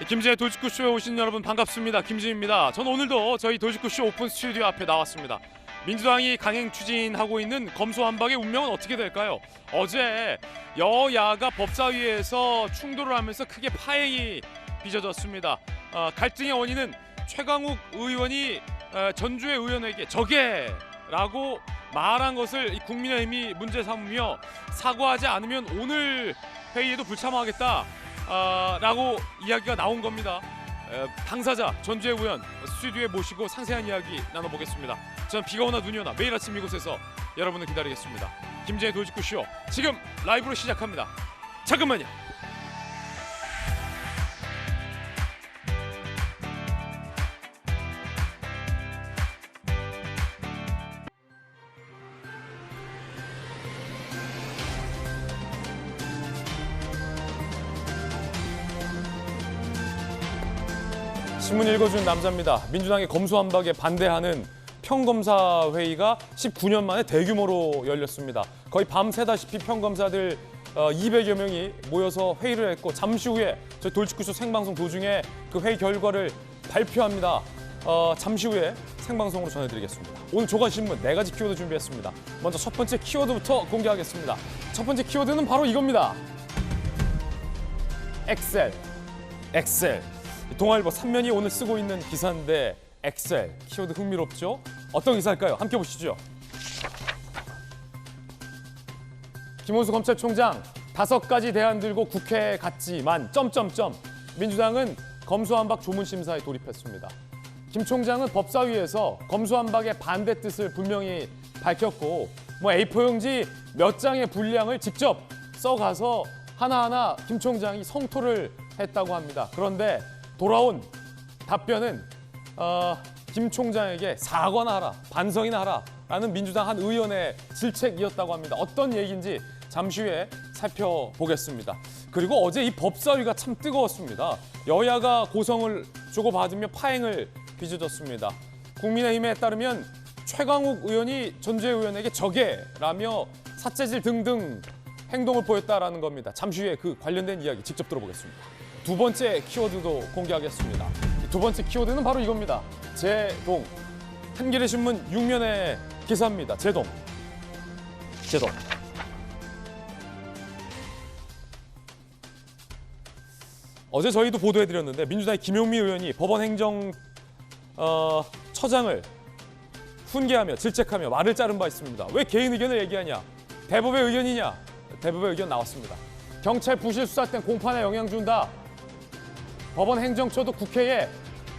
김진의 도직구쇼에 오신 여러분 반갑습니다. 김진입니다. 전 오늘도 저희 도직구쇼 오픈 스튜디오 앞에 나왔습니다. 민주당이 강행 추진하고 있는 검수완박의 운명은 어떻게 될까요? 어제 여야가 법사위에서 충돌을 하면서 크게 파행이 빚어졌습니다. 갈등의 원인은 최강욱 의원이 전주의 의원에게 적개라고 말한 것을 국민의힘이 문제 삼으며 사과하지 않으면 오늘 회의에도 불참하겠다 라고 이야기가 나온 겁니다. 당사자 전주의 의원 스튜디오에 모시고 상세한 이야기 나눠보겠습니다. 저는 비가 오나 눈이 오나 매일 아침 이곳에서 여러분을 기다리겠습니다. 김진의 도직구쇼 지금 라이브로 시작합니다. 잠깐만요. 신문 읽어준 남자입니다. 민주당의 검수완박에 반대하는 평검사 회의가 19년 만에 대규모로 열렸습니다. 거의 밤새다시피 평검사들 200여 명이 모여서 회의를 했고 잠시 후에 저희 돌직구쇼 생방송 도중에 그 회의 결과를 발표합니다. 잠시 후에 생방송으로 전해드리겠습니다. 오늘 조간신문 4가지 키워드 준비했습니다. 먼저 첫 번째 키워드부터 공개하겠습니다. 첫 번째 키워드는 바로 이겁니다. 엑셀. 동아일보 3면이 오늘 쓰고 있는 기사인데 엑셀 키워드 흥미롭죠? 어떤 기사일까요? 함께 보시죠. 김원수 검찰총장 5가지 대안 들고 국회에 갔지만 민주당은 검수완박 조문심사에 돌입했습니다. 김 총장은 법사위에서 검수완박의 반대 뜻을 분명히 밝혔고 A4용지 몇 장의 분량을 직접 써가서 하나하나 김 총장이 성토를 했다고 합니다. 그런데 돌아온 답변은 김 총장에게 사과나 하라, 반성이나 하라라는 민주당 한 의원의 질책이었다고 합니다. 어떤 얘기인지 잠시 후에 살펴보겠습니다. 그리고 어제 이 법사위가 참 뜨거웠습니다. 여야가 고성을 주고받으며 파행을 빚어졌습니다. 국민의힘에 따르면 최강욱 의원이 전주의 의원에게 적개라며 사체질 등등 행동을 보였다라는 겁니다. 잠시 후에 그 관련된 이야기 직접 들어보겠습니다. 두 번째 키워드도 공개하겠습니다. 두 번째 키워드는 바로 이겁니다. 제동. 한겨레 신문 6면의 기사입니다. 제동. 어제 저희도 보도해드렸는데 민주당의 김용미 의원이 법원 행정처장을 훈계하며 질책하며 말을 자른 바 있습니다. 왜 개인 의견을 얘기하냐? 대법의 의견이냐? 대법의 의견 나왔습니다. 경찰 부실 수사 땐 공판에 영향 준다. 법원 행정처도 국회에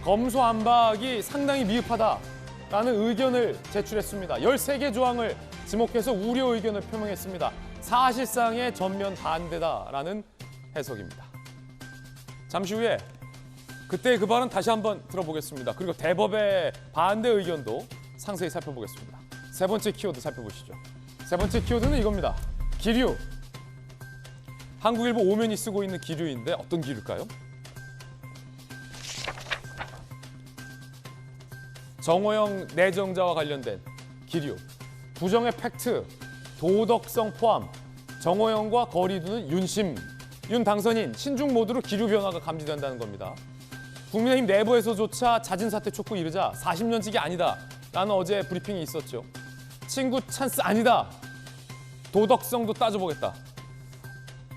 검수완박이 상당히 미흡하다라는 의견을 제출했습니다. 13개 조항을 지목해서 우려 의견을 표명했습니다. 사실상의 전면 반대다라는 해석입니다. 잠시 후에 그때의 그 발언 다시 한번 들어보겠습니다. 그리고 대법의 반대 의견도 상세히 살펴보겠습니다. 세 번째 키워드 살펴보시죠. 세 번째 키워드는 이겁니다. 기류. 한국일보 5면이 쓰고 있는 기류인데 어떤 기류일까요? 정호영 내정자와 관련된 기류. 부정의 팩트, 도덕성 포함, 정호영과 거리 두는 윤 당선인 신중 모드로 기류 변화가 감지된다는 겁니다. 국민의힘 내부에서조차 잦은 사퇴 촉구 이르자 40년직이 아니다 라는 어제 브리핑이 있었죠. 친구 찬스 아니다. 도덕성도 따져보겠다.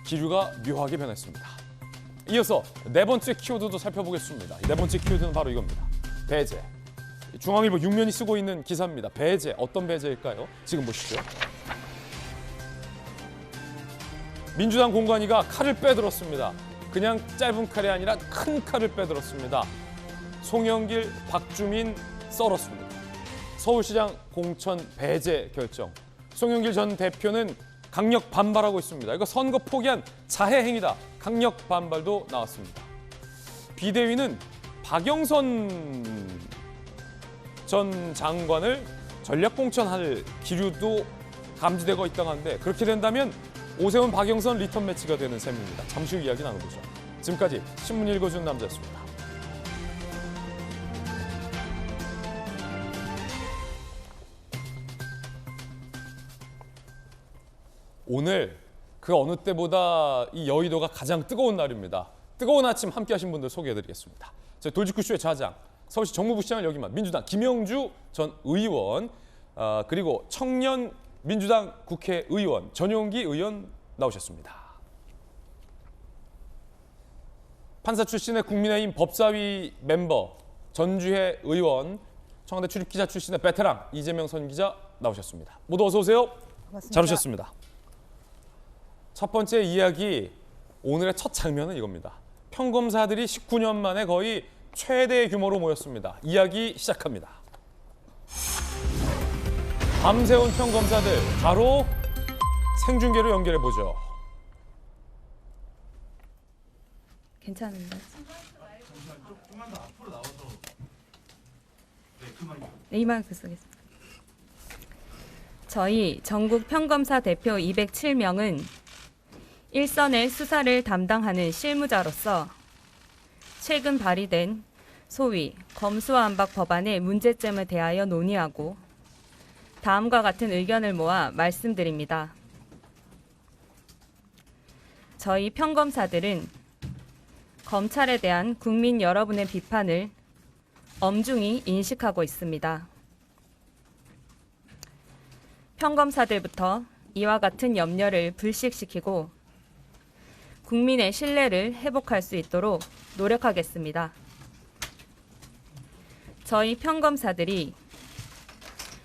기류가 묘하게 변했습니다. 이어서 네 번째 키워드도 살펴보겠습니다. 네 번째 키워드는 바로 이겁니다. 배제. 중앙일보 6면이 쓰고 있는 기사입니다. 배제, 어떤 배제일까요? 지금 보시죠. 민주당 공관위가 칼을 빼들었습니다. 그냥 짧은 칼이 아니라 큰 칼을 빼들었습니다. 송영길, 박주민 썰었습니다. 서울시장 공천 배제 결정. 송영길 전 대표는 강력 반발하고 있습니다. 이거 선거 포기한 자해 행위다. 강력 반발도 나왔습니다. 비대위는 박영선 전 장관을 전략공천할 기류도 감지되고 있다고 하는데 그렇게 된다면 오세훈 박영선 리턴 매치가 되는 셈입니다. 잠시 후 이야기 나눠보죠. 지금까지 신문 읽어준 남자였습니다. 오늘 그 어느 때보다 이 여의도가 가장 뜨거운 날입니다. 뜨거운 아침 함께하신 분들 소개해드리겠습니다. 저희 돌직구쇼의 좌장, 서울시 정무부시장을 역임한 민주당 김영주 전 의원, 그리고 청년 민주당 국회의원 전용기 의원 나오셨습니다. 판사 출신의 국민의힘 법사위 멤버 전주혜 의원, 청와대 출입기자 출신의 베테랑 이재명 선 기자 나오셨습니다. 모두 어서 오세요. 고맙습니다. 잘 오셨습니다. 첫 번째 이야기, 오늘의 첫 장면은 이겁니다. 평검사들이 19년 만에 거의 최대 규모로 모였습니다. 이야기 시작합니다. 밤새운 평검사들 바로 생중계로 연결해보죠. 괜찮은데. 네, 이 마이크 쓰겠습니다. 저희 전국 평검사 대표 207명은 일선의 수사를 담당하는 실무자로서 최근 발의된 소위 검수완박 법안의 문제점에 대하여 논의하고 다음과 같은 의견을 모아 말씀드립니다. 저희 평검사들은 검찰에 대한 국민 여러분의 비판을 엄중히 인식하고 있습니다. 평검사들부터 이와 같은 염려를 불식시키고 국민의 신뢰를 회복할 수 있도록 노력하겠습니다. 저희 평검사들이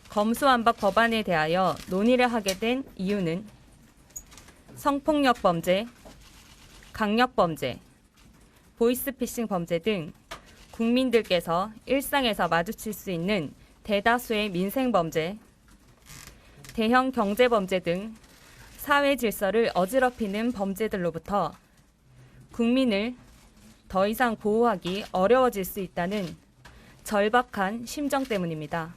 검수완박 법안에 대하여 논의를 하게 된 이유는 성폭력 범죄, 강력범죄, 보이스피싱 범죄 등 국민들께서 일상에서 마주칠 수 있는 대다수의 민생범죄, 대형 경제범죄 등 사회 질서를 어지럽히는 범죄들로부터 국민을 더 이상 보호하기 어려워질 수 있다는 절박한 심정 때문입니다.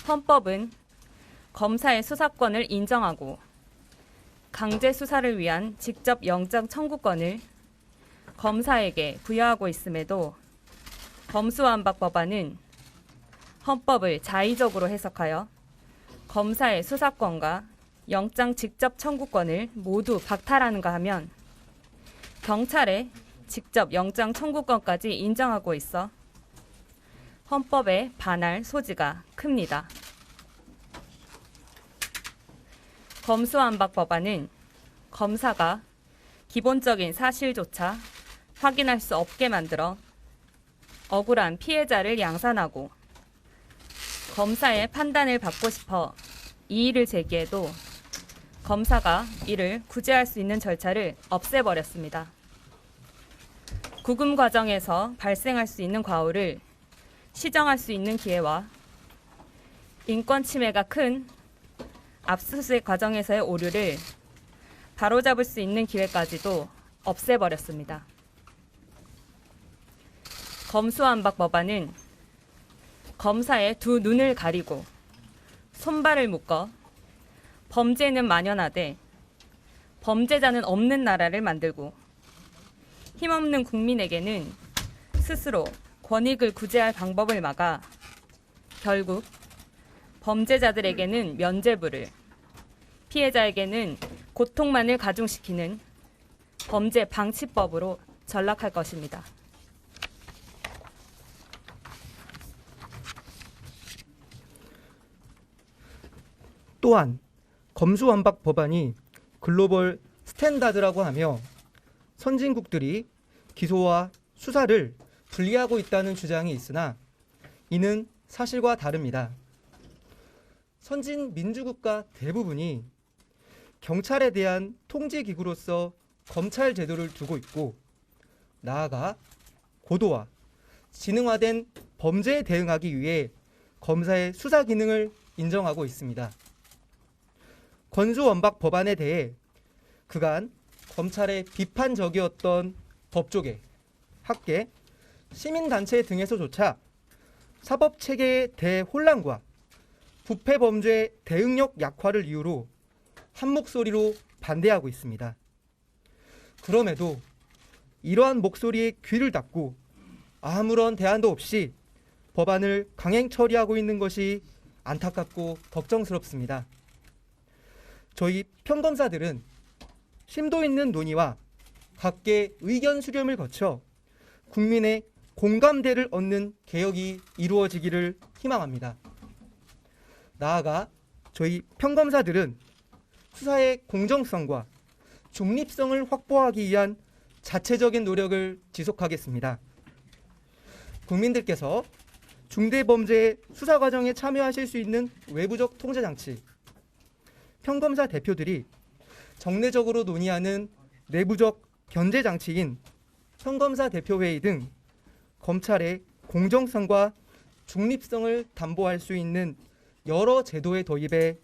헌법은 검사의 수사권을 인정하고 강제 수사를 위한 직접 영장 청구권을 검사에게 부여하고 있음에도 검수완박 법안은 헌법을 자의적으로 해석하여 검사의 수사권과 영장 직접 청구권을 모두 박탈하는가 하면 경찰의 직접 영장 청구권까지 인정하고 있어 헌법에 반할 소지가 큽니다. 검수완박 법안은 검사가 기본적인 사실조차 확인할 수 없게 만들어 억울한 피해자를 양산하고 검사의 판단을 받고 싶어 이의를 제기해도 검사가 이를 구제할 수 있는 절차를 없애버렸습니다. 구금 과정에서 발생할 수 있는 과오를 시정할 수 있는 기회와 인권 침해가 큰 압수수색 과정에서의 오류를 바로잡을 수 있는 기회까지도 없애버렸습니다. 검수완박 법안은 검사의 두 눈을 가리고 손발을 묶어 범죄는 만연하되 범죄자는 없는 나라를 만들고 힘없는 국민에게는 스스로 권익을 구제할 방법을 막아 결국 범죄자들에게는 면죄부를, 피해자에게는 고통만을 가중시키는 범죄 방치법으로 전락할 것입니다. 또한 검수완박 법안이 글로벌 스탠다드라고 하며 선진국들이 기소와 수사를 분리하고 있다는 주장이 있으나 이는 사실과 다릅니다. 선진 민주국가 대부분이 경찰에 대한 통제기구로서 검찰 제도를 두고 있고 나아가 고도화, 지능화된 범죄에 대응하기 위해 검사의 수사 기능을 인정하고 있습니다. 검수완박 법안에 대해 그간 검찰의 비판적이었던 법조계, 학계, 시민단체 등에서조차 사법체계의 대혼란과 부패범죄 대응력 약화를 이유로 한 목소리로 반대하고 있습니다. 그럼에도 이러한 목소리에 귀를 닫고 아무런 대안도 없이 법안을 강행 처리하고 있는 것이 안타깝고 걱정스럽습니다. 저희 평검사들은 심도 있는 논의와 각계 의견 수렴을 거쳐 국민의 공감대를 얻는 개혁이 이루어지기를 희망합니다. 나아가 저희 평검사들은 수사의 공정성과 중립성을 확보하기 위한 자체적인 노력을 지속하겠습니다. 국민들께서 중대범죄 수사 과정에 참여하실 수 있는 외부적 통제장치, 평검사 대표들이 정례적으로 논의하는 내부적 견제장치인 평검사 대표회의 등 검찰의 공정성과 중립성을 담보할 수 있는 여러 제도의 도입에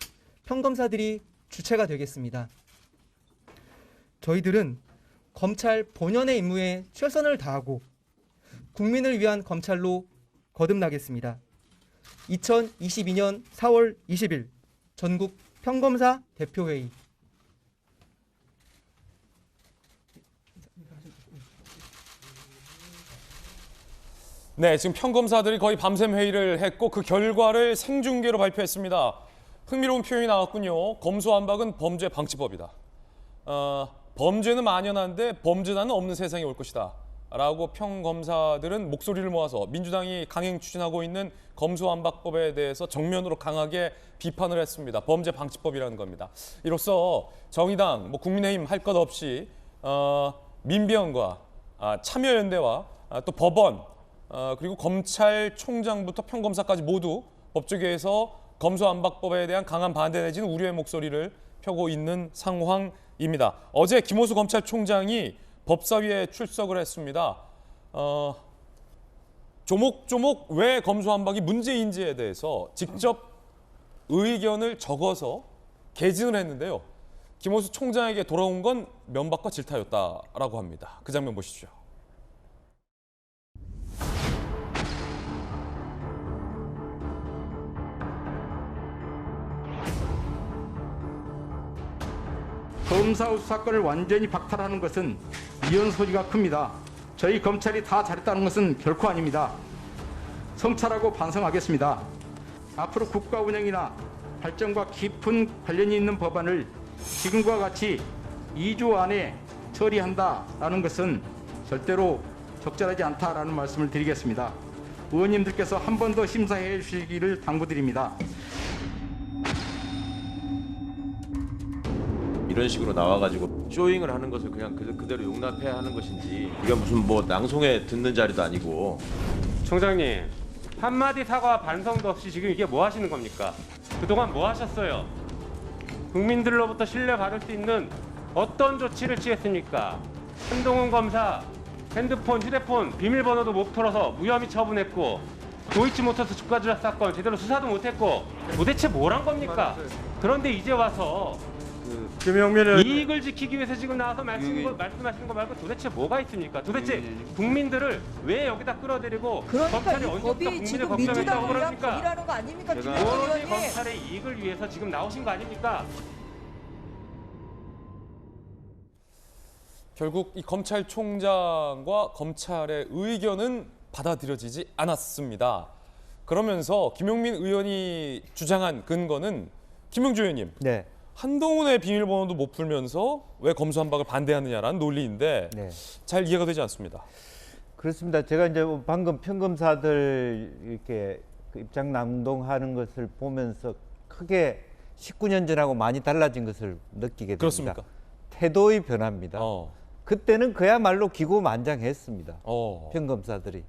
평검사들이 주체가 되겠습니다. 저희들은 검찰 본연의 임무에 최선을 다하고 국민을 위한 검찰로 거듭나겠습니다. 2022년 4월 20일 전국 평검사 대표회의. 네, 지금 평검사들이 거의 밤샘 회의를 했고 그 결과를 생중계로 발표했습니다. 흥미로운 표현이 나왔군요. 검수완박은 범죄 방지법이다. 범죄는 만연한데 범죄자는 없는 세상이 올 것이다. 라고 평검사들은 목소리를 모아서 민주당이 강행 추진하고 있는 검수완박법에 대해서 정면으로 강하게 비판을 했습니다. 범죄 방지법이라는 겁니다. 이로써 정의당, 국민의힘 할 것 없이 민변과 참여연대와 또 법원 그리고 검찰총장부터 평검사까지 모두 법조계에서 검수완박법에 대한 강한 반대 내지는 우려의 목소리를 펴고 있는 상황입니다. 어제 김호수 검찰총장이 법사위에 출석을 했습니다. 조목조목 왜 검수완박이 문제인지에 대해서 직접 의견을 적어서 개진을 했는데요. 김호수 총장에게 돌아온 건 면박과 질타였다라고 합니다. 그 장면 보시죠. 검사 수사권을 완전히 박탈하는 것은 이혼 소지가 큽니다. 저희 검찰이 다 잘했다는 것은 결코 아닙니다. 성찰하고 반성하겠습니다. 앞으로 국가 운영이나 발전과 깊은 관련이 있는 법안을 지금과 같이 2주 안에 처리한다라는 것은 절대로 적절하지 않다라는 말씀을 드리겠습니다. 의원님들께서 한 번 더 심사해 주시기를 당부드립니다. 이런 식으로 나와가지고 쇼잉을 하는 것을 그냥 그대로 용납해야 하는 것인지, 이게 무슨 낭송에 듣는 자리도 아니고. 총장님, 한마디 사과와 반성도 없이 지금 이게 뭐 하시는 겁니까? 그동안 뭐 하셨어요? 국민들로부터 신뢰받을 수 있는 어떤 조치를 취했습니까? 한동훈 검사 핸드폰, 휴대폰 비밀번호도 못 풀어서 무혐의 처분했고, 도이치모터스 주가 조작 사건 제대로 수사도 못했고, 도대체 뭘 한 겁니까? 그런데 이제 와서 이익을 지키기 위해서 지금 나와서 말씀하시는 거 말고 도대체 뭐가 있습니까? 도대체 국민들을 왜 여기다 끌어들이고 검찰이 언제부터 국민을 걱정했다고 그럽니까? 법이라는 거 아닙니까? 오로지 검찰의 이익을 위해서 지금 나오신 거 아닙니까? 결국 이 검찰총장과 검찰의 의견은 받아들여지지 않았습니다. 그러면서 김용민 의원이 주장한 근거는 김용주 의원님. 네. 한동훈의 비밀번호도 못 풀면서 왜 검수완박을 반대하느냐라는 논리인데 네. 잘 이해가 되지 않습니다. 그렇습니다. 제가 이제 방금 평검사들 이렇게 그 입장 낭독하는 것을 보면서 크게 19년 전하고 많이 달라진 것을 느끼게 됩니다. 그렇습니까? 태도의 변화입니다. 그때는 그야말로 기고만장했습니다. 평검사들이.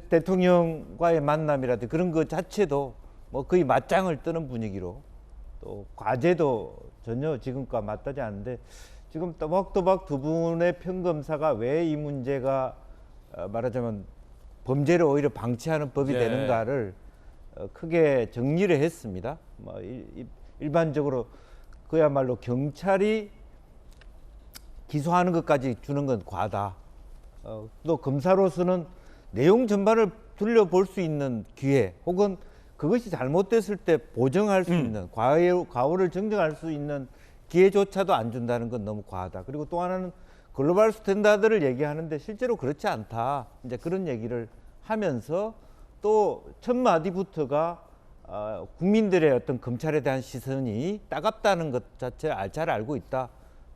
대통령과의 만남이라든지 그런 것 자체도 뭐 거의 맞짱을 뜨는 분위기로, 또 과제도 전혀 지금과 맞닿지 않는데, 지금 또박또박 두 분의 평검사가 왜 이 문제가 말하자면 범죄를 오히려 방치하는 법이 되는가를 크게 정리를 했습니다. 뭐 일반적으로 그야말로 경찰이 기소하는 것까지 주는 건 과다. 또 검사로서는 내용 전반을 둘러볼 수 있는 기회, 혹은 그것이 잘못됐을 때 보정할 수 있는, 과오를 정정할 수 있는 기회조차도 안 준다는 건 너무 과하다. 그리고 또 하나는 글로벌 스탠다드를 얘기하는데 실제로 그렇지 않다. 이제 그런 얘기를 하면서 또 첫 마디부터가 국민들의 어떤 검찰에 대한 시선이 따갑다는 것 자체를 잘 알고 있다.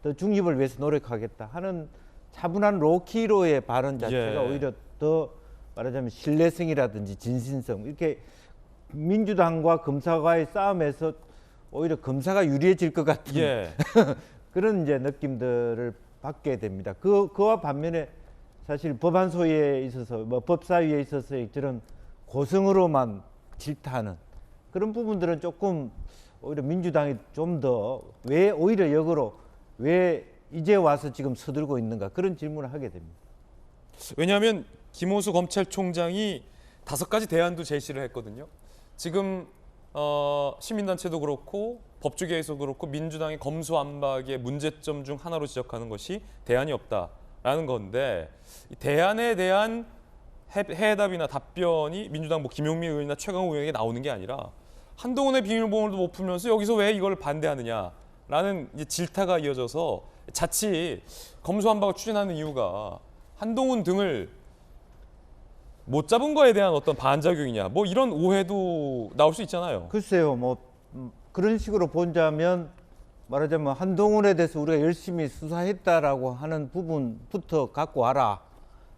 더 중립을 위해서 노력하겠다 하는 차분한 로키로의 발언 자체가 예. 오히려 더 말하자면 신뢰성이라든지 진실성 이렇게 민주당과 검사와의 싸움에서 오히려 검사가 유리해질 것 같은 예. 그런 이제 느낌들을 받게 됩니다. 그와 반면에 사실 법안 소위에 있어서 뭐 법사위에 있어서의 저런 고성으로만 질타하는 그런 부분들은 조금 오히려 민주당이 좀 더 왜 오히려 역으로 왜 이제 와서 지금 서들고 있는가 그런 질문을 하게 됩니다. 왜냐하면 김호수 검찰총장이 5가지 대안도 제시를 했거든요. 지금 시민단체도 그렇고 법조계에서도 그렇고 민주당의 검수완박의 문제점 중 하나로 지적하는 것이 대안이 없다라는 건데 이 대안에 대한 해답이나 답변이 민주당 뭐 김용민 의원이나 최강욱 의원에게 나오는 게 아니라 한동훈의 비밀보험도 못 풀면서 여기서 왜 이걸 반대하느냐라는 이제 질타가 이어져서 자칫 검수완박을 추진하는 이유가 한동훈 등을 못 잡은 거에 대한 어떤 반작용이냐 뭐 이런 오해도 나올 수 있잖아요. 글쎄요, 뭐 그런 식으로 본다면 말하자면 한동훈에 대해서 우리가 열심히 수사했다라고 하는 부분부터 갖고 와라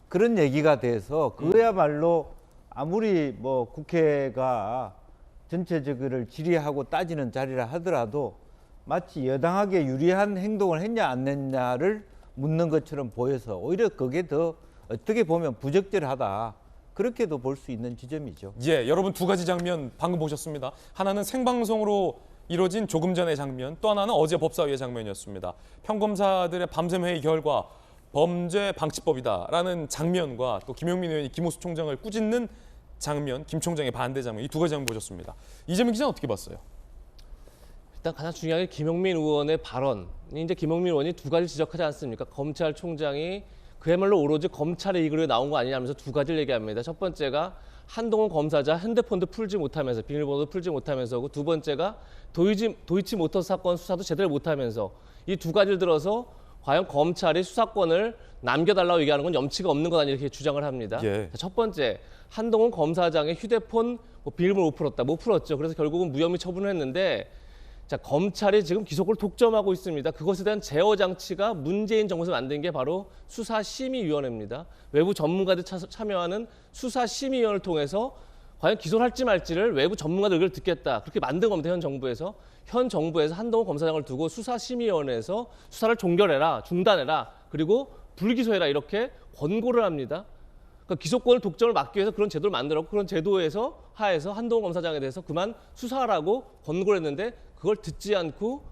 그런 얘기가 돼서 그야말로 아무리 뭐 국회가 전체적으로 질의하고 따지는 자리라 하더라도 마치 여당에게 유리한 행동을 했냐 안 했냐를 묻는 것처럼 보여서 오히려 그게 더 어떻게 보면 부적절하다. 그렇게도 볼 수 있는 지점이죠. 예, 여러분 2가지 장면 방금 보셨습니다. 하나는 생방송으로 이뤄진 조금 전의 장면, 또 하나는 어제 법사위의 장면이었습니다. 평검사들의 밤샘 회의 결과 범죄 방지법이다라는 장면과 또 김용민 의원이 김호수 총장을 꾸짖는 장면, 김 총장의 반대 장면, 이 2가지 장면 보셨습니다. 이재명 기자는 어떻게 봤어요? 일단 가장 중요한 게 김용민 의원의 발언. 이제 김용민 의원이 2가지 지적하지 않습니까? 검찰총장이 그야말로 오로지 검찰의 이익으로 나온 거 아니냐면서 2가지를 얘기합니다. 첫 번째가 한동훈 검사자 핸드폰도 풀지 못하면서 비밀번호도 풀지 못하면서고 두 번째가 도이치모터스 사건 수사도 제대로 못하면서 이 2가지를 들어서 과연 검찰이 수사권을 남겨달라고 얘기하는 건 염치가 없는 거다 이렇게 주장을 합니다. 예. 첫 번째, 한동훈 검사장의 휴대폰 비밀번호 못 풀었다. 못 풀었죠. 그래서 결국은 무혐의 처분을 했는데 자, 검찰이 지금 기소권을 독점하고 있습니다. 그것에 대한 제어 장치가 문재인 정부에서 만든 게 바로 수사심의위원회입니다. 외부 전문가들 참여하는 수사심의위원회를 통해서 과연 기소를 할지 말지를 외부 전문가들 의견을 듣겠다. 그렇게 만든 겁니다. 현 정부에서 한동훈 검사장을 두고 수사심의위원회에서 수사를 종결해라, 중단해라, 그리고 불기소해라 이렇게 권고를 합니다. 그러니까 기소권을 독점을 막기 위해서 그런 제도를 만들었고 그런 제도에서 하에서 한동훈 검사장에 대해서 그만 수사하라고 권고를 했는데 그걸 듣지 않고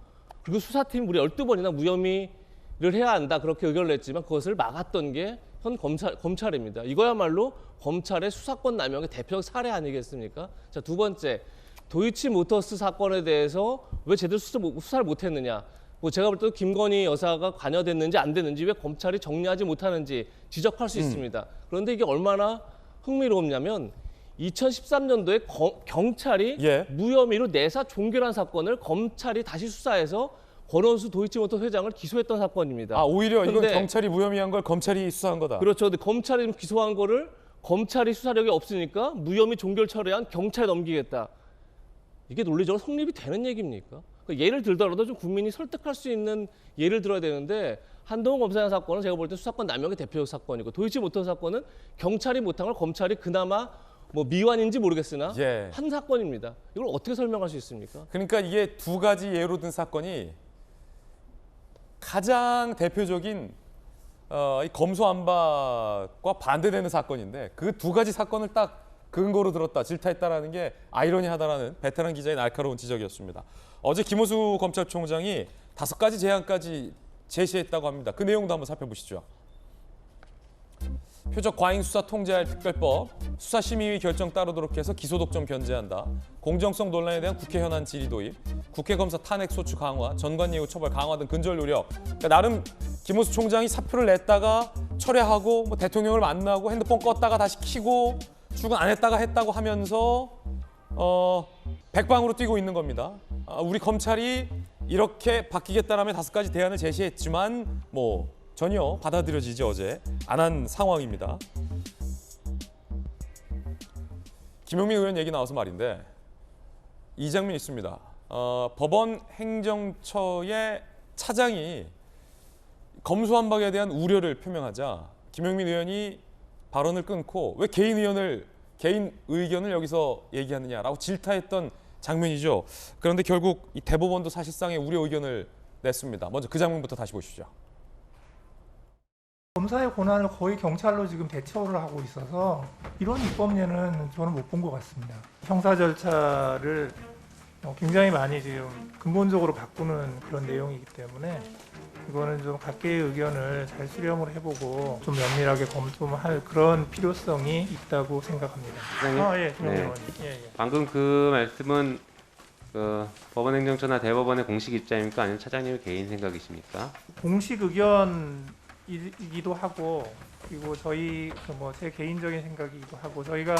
그리고 수사팀 우리 12번이나 무혐의를 해야 한다 그렇게 의견을 냈지만 그것을 막았던 게 현 검찰입니다. 이거야말로 검찰의 수사권 남용의 대표적 사례 아니겠습니까? 자, 2번째, 도이치모터스 사건에 대해서 왜 제대로 수사를 못했느냐. 뭐 제가 볼 때도 김건희 여사가 관여됐는지 안 됐는지 왜 검찰이 정리하지 못하는지 지적할 수 있습니다. 그런데 이게 얼마나 흥미로웠냐면 2013년도에 경찰이 예. 무혐의로 내사 종결한 사건을 검찰이 다시 수사해서 권원수 도이치모터 회장을 기소했던 사건입니다. 아, 오히려 이건 그런데 경찰이 무혐의한 걸 검찰이 수사한 거다. 그렇죠. 근데 검찰이 기소한 거를 검찰이 수사력이 없으니까 무혐의 종결 처리한 경찰에 넘기겠다. 이게 논리적으로 성립이 되는 얘기입니까? 그러니까 예를 들더라도 좀 국민이 설득할 수 있는 예를 들어야 되는데 한동훈 검사장 사건은 제가 볼 때 수사권 남용의 대표적 사건이고 도이치모터 사건은 경찰이 못한 걸 검찰이 그나마 뭐 미완인지 모르겠으나 예. 한 사건입니다. 이걸 어떻게 설명할 수 있습니까? 그러니까 이게 2가지 예로 든 사건이 가장 대표적인 이 검수완박과 반대되는 사건인데 그 2가지 사건을 딱 근거로 들었다, 질타했다라는 게 아이러니하다라는 베테랑 기자의 날카로운 지적이었습니다. 어제 김호수 검찰총장이 5가지 제안까지 제시했다고 합니다. 그 내용도 한번 살펴보시죠. 표적 과잉 수사 통제할 특별법, 수사심의위 결정 따르도록 해서 기소독점 견제한다, 공정성 논란에 대한 국회 현안 질의 도입, 국회 검사 탄핵 소추 강화, 전관예우 처벌 강화 등 근절 노력. 그러니까 나름 김호수 총장이 사표를 냈다가 철회하고 뭐 대통령을 만나고 핸드폰 껐다가 다시 켜고 출근 안 했다가 했다고 하면서 백방으로 뛰고 있는 겁니다. 우리 검찰이 이렇게 바뀌겠다라며 5가지 대안을 제시했지만 뭐 전혀 받아들여지지 어제 안 한 상황입니다. 김용민 의원 얘기 나와서 말인데 이 장면 있습니다. 법원 행정처의 차장이 검수완박에 대한 우려를 표명하자 김용민 의원이 발언을 끊고 왜 개인 의견을 여기서 얘기하느냐라고 질타했던 장면이죠. 그런데 결국 이 대법원도 사실상의 우려 의견을 냈습니다. 먼저 그 장면부터 다시 보시죠. 검사의 권한을 거의 경찰로 지금 대처를 하고 있어서 이런 입법례는 저는 못 본 것 같습니다. 형사 절차를 굉장히 많이 지금 근본적으로 바꾸는 그런 내용이기 때문에 이거는 좀 각계의 의견을 잘 수렴을 해보고 좀 면밀하게 검토할 그런 필요성이 있다고 생각합니다. 네. 방금 그 말씀은 그 법원행정처나 대법원의 공식 입장입니까? 아니면 차장님의 개인 생각이십니까? 공식 의견이기도 하고 그리고 저희 제 개인적인 생각이기도 하고 저희가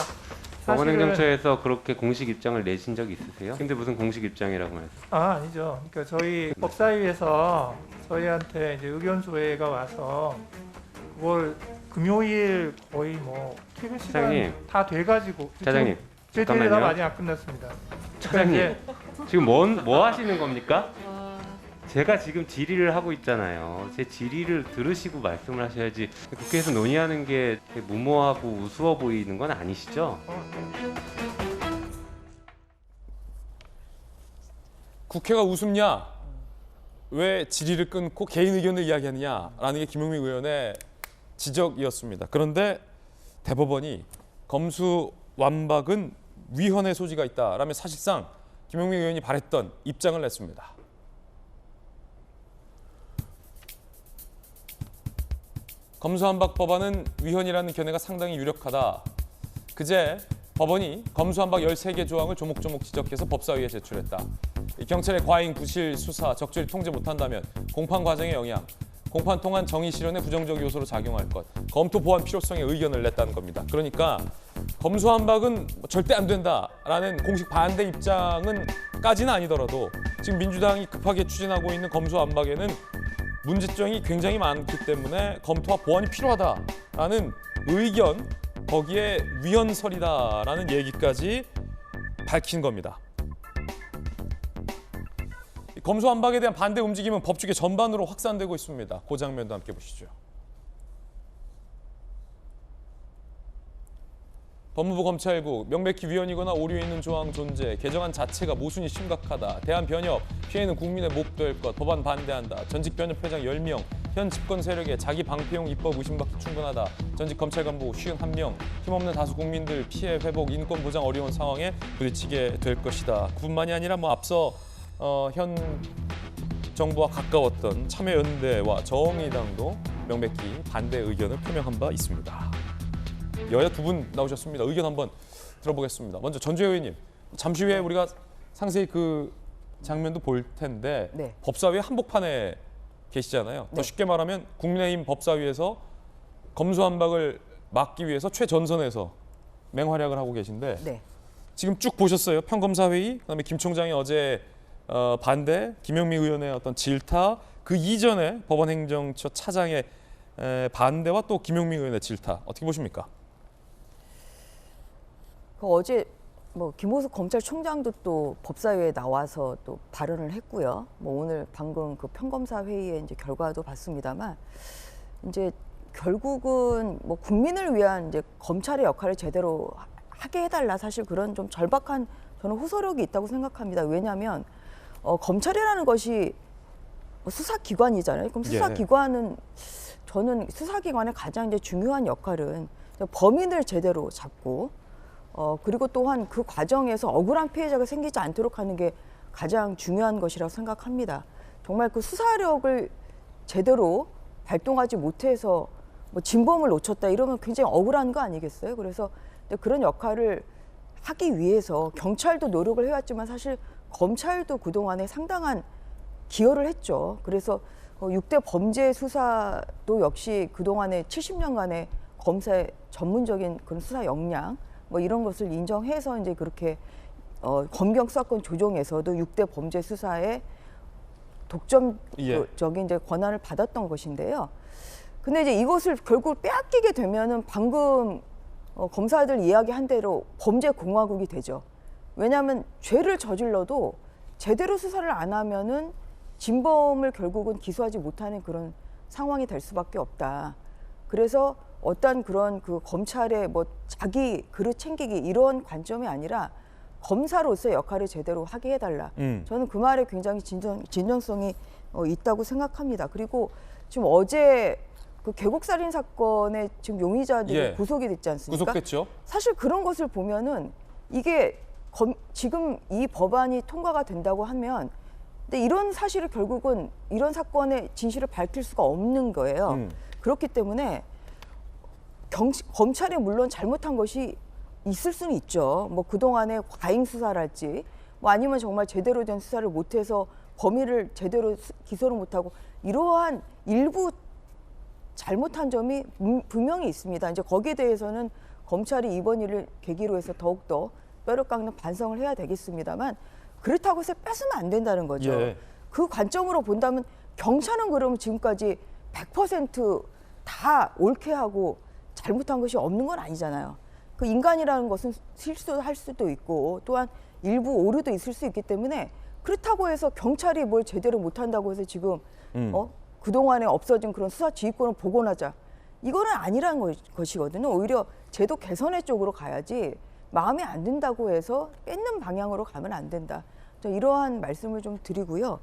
법원행정처에서 그렇게 공식 입장을 내신 적이 있으세요? 근데 무슨 공식 입장이라고 말씀? 아니죠. 그러니까 저희 법사위에서 저희한테 이제 의견 조회가 와서 그걸 금요일 거의 퇴근 시간 차장님. 다 돼가지고 차장님, 제 잠깐만요. 대회가 아직 안 끝났습니다. 차장님, 지금 뭐 하시는 겁니까? 제가 지금 질의를 하고 있잖아요. 제 질의를 들으시고 말씀을 하셔야지 국회에서 논의하는 게 무모하고 우스워 보이는 건 아니시죠? 국회가 우습냐? 왜 질의를 끊고 개인 의견을 이야기하느냐라는 게 김용민 의원의 지적이었습니다. 그런데 대법원이 검수완박은 위헌의 소지가 있다라며 사실상 김용민 의원이 바랬던 입장을 냈습니다. 검수완박 법안은 위헌이라는 견해가 상당히 유력하다. 그제 법원이 검수완박 13개 조항을 조목조목 지적해서 법사위에 제출했다. 경찰의 과잉 부실 수사 적절히 통제 못한다면 공판 과정의 영향, 공판 통한 정의 실현에 부정적 요소로 작용할 것, 검토 보완 필요성의 의견을 냈다는 겁니다. 그러니까 검수완박은 절대 안 된다라는 공식 반대 입장은 까지는 아니더라도 지금 민주당이 급하게 추진하고 있는 검수완박에는 문제점이 굉장히 많기 때문에 검토와 보완이 필요하다라는 의견, 거기에 위헌설이다라는 얘기까지 밝힌 겁니다. 검수완박에 대한 반대 움직임은 법조계 전반으로 확산되고 있습니다. 그 장면도 함께 보시죠. 법무부 검찰국 명백히 위헌이거나 오류 있는 조항 존재, 개정안 자체가 모순이 심각하다. 대안 변협, 피해는 국민의 목 될 것, 법안 반대한다. 전직 변협 회장 10명, 현 집권 세력의 자기 방패용 입법 의심받기 충분하다. 전직 검찰 간부 51명, 힘없는 다수 국민들 피해 회복, 인권 보장 어려운 상황에 부딪히게 될 것이다. 그뿐만이 아니라 앞서 현 정부와 가까웠던 참여연대와 정의당도 명백히 반대 의견을 표명한 바 있습니다. 여야 두 분 나오셨습니다. 의견 한번 들어보겠습니다. 먼저 전주혜 의원님, 잠시 후에 우리가 상세히 그 장면도 볼 텐데 네. 법사위 한복판에 계시잖아요. 더 쉽게 말하면 국민의힘 법사위에서 검수완박을 막기 위해서 최전선에서 맹활약을 하고 계신데 네. 지금 쭉 보셨어요. 평검사회의, 그다음에 김 총장의 어제 반대, 김영미 의원의 어떤 질타, 그 이전에 법원행정처 차장의 반대와 또 김용민 의원의 질타, 어떻게 보십니까? 어제 김호수 검찰총장도 또 법사위에 나와서 또 발언을 했고요. 오늘 방금 그 평검사 회의의 이제 결과도 봤습니다만, 이제 결국은 국민을 위한 이제 검찰의 역할을 제대로 하게 해달라, 사실 그런 좀 절박한 저는 호소력이 있다고 생각합니다. 왜냐하면 검찰이라는 것이 수사기관이잖아요. 그럼 수사기관은 저는 수사기관의 가장 이제 중요한 역할은 범인을 제대로 잡고 그리고 또한 그 과정에서 억울한 피해자가 생기지 않도록 하는 게 가장 중요한 것이라고 생각합니다. 정말 그 수사력을 제대로 발동하지 못해서 진범을 놓쳤다 이러면 굉장히 억울한 거 아니겠어요? 그래서 그런 역할을 하기 위해서 경찰도 노력을 해왔지만 사실 검찰도 그동안에 상당한 기여를 했죠. 그래서 6대 범죄 수사도 역시 그동안에 70년간의 검사의 전문적인 그런 수사 역량 이런 것을 인정해서 이제 그렇게 검경 수사권 조정에서도 6대 범죄 수사의 독점적인 이제 권한을 받았던 것인데요. 근데 이제 이것을 결국 빼앗기게 되면은 방금 검사들 이야기한 대로 범죄 공화국이 되죠. 왜냐하면 죄를 저질러도 제대로 수사를 안 하면은 진범을 결국은 기소하지 못하는 그런 상황이 될 수밖에 없다. 그래서 어떤 그런 그 검찰의 뭐 자기 그릇 챙기기 이런 관점이 아니라 검사로서의 역할을 제대로 하게 해달라. 저는 그 말에 굉장히 진정성이 있다고 생각합니다. 그리고 지금 어제 그 계곡살인 사건의 지금 용의자들이 예. 구속이 됐지 않습니까? 구속됐죠. 사실 그런 것을 보면은 이게 지금 이 법안이 통과가 된다고 하면 근데 이런 사실을 결국은 이런 사건의 진실을 밝힐 수가 없는 거예요. 그렇기 때문에 검찰이 물론 잘못한 것이 있을 수는 있죠. 뭐 그동안의 과잉 수사랄지 뭐 아니면 정말 제대로 된 수사를 못해서 범인을 제대로 기소를 못하고 이러한 일부 잘못한 점이 분명히 있습니다. 이제 거기에 대해서는 검찰이 이번 일을 계기로 해서 더욱더 뼈를 깎는 반성을 해야 되겠습니다만 그렇다고 해서 뺏으면 안 된다는 거죠. 예. 그 관점으로 본다면 경찰은 그러면 지금까지 100% 다 옳게 하고 잘못한 것이 없는 건 아니잖아요. 그 인간이라는 것은 실수할 수도 있고 또한 일부 오류도 있을 수 있기 때문에 그렇다고 해서 경찰이 뭘 제대로 못한다고 해서 지금 그동안에 없어진 그런 수사 지휘권을 복원하자. 이거는 아니라는 것이거든요. 오히려 제도 개선의 쪽으로 가야지 마음에 안 든다고 해서 뺏는 방향으로 가면 안 된다. 이러한 말씀을 좀 드리고요.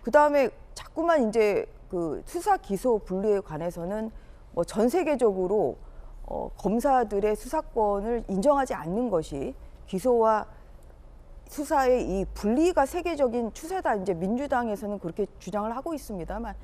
그다음에 자꾸만 이제 그 수사 기소 분리에 관해서는 뭐 전 세계적으로 검사들의 수사권을 인정하지 않는 것이 기소와 수사의 이 분리가 세계적인 추세다. 이제 민주당에서는 그렇게 주장을 하고 있습니다만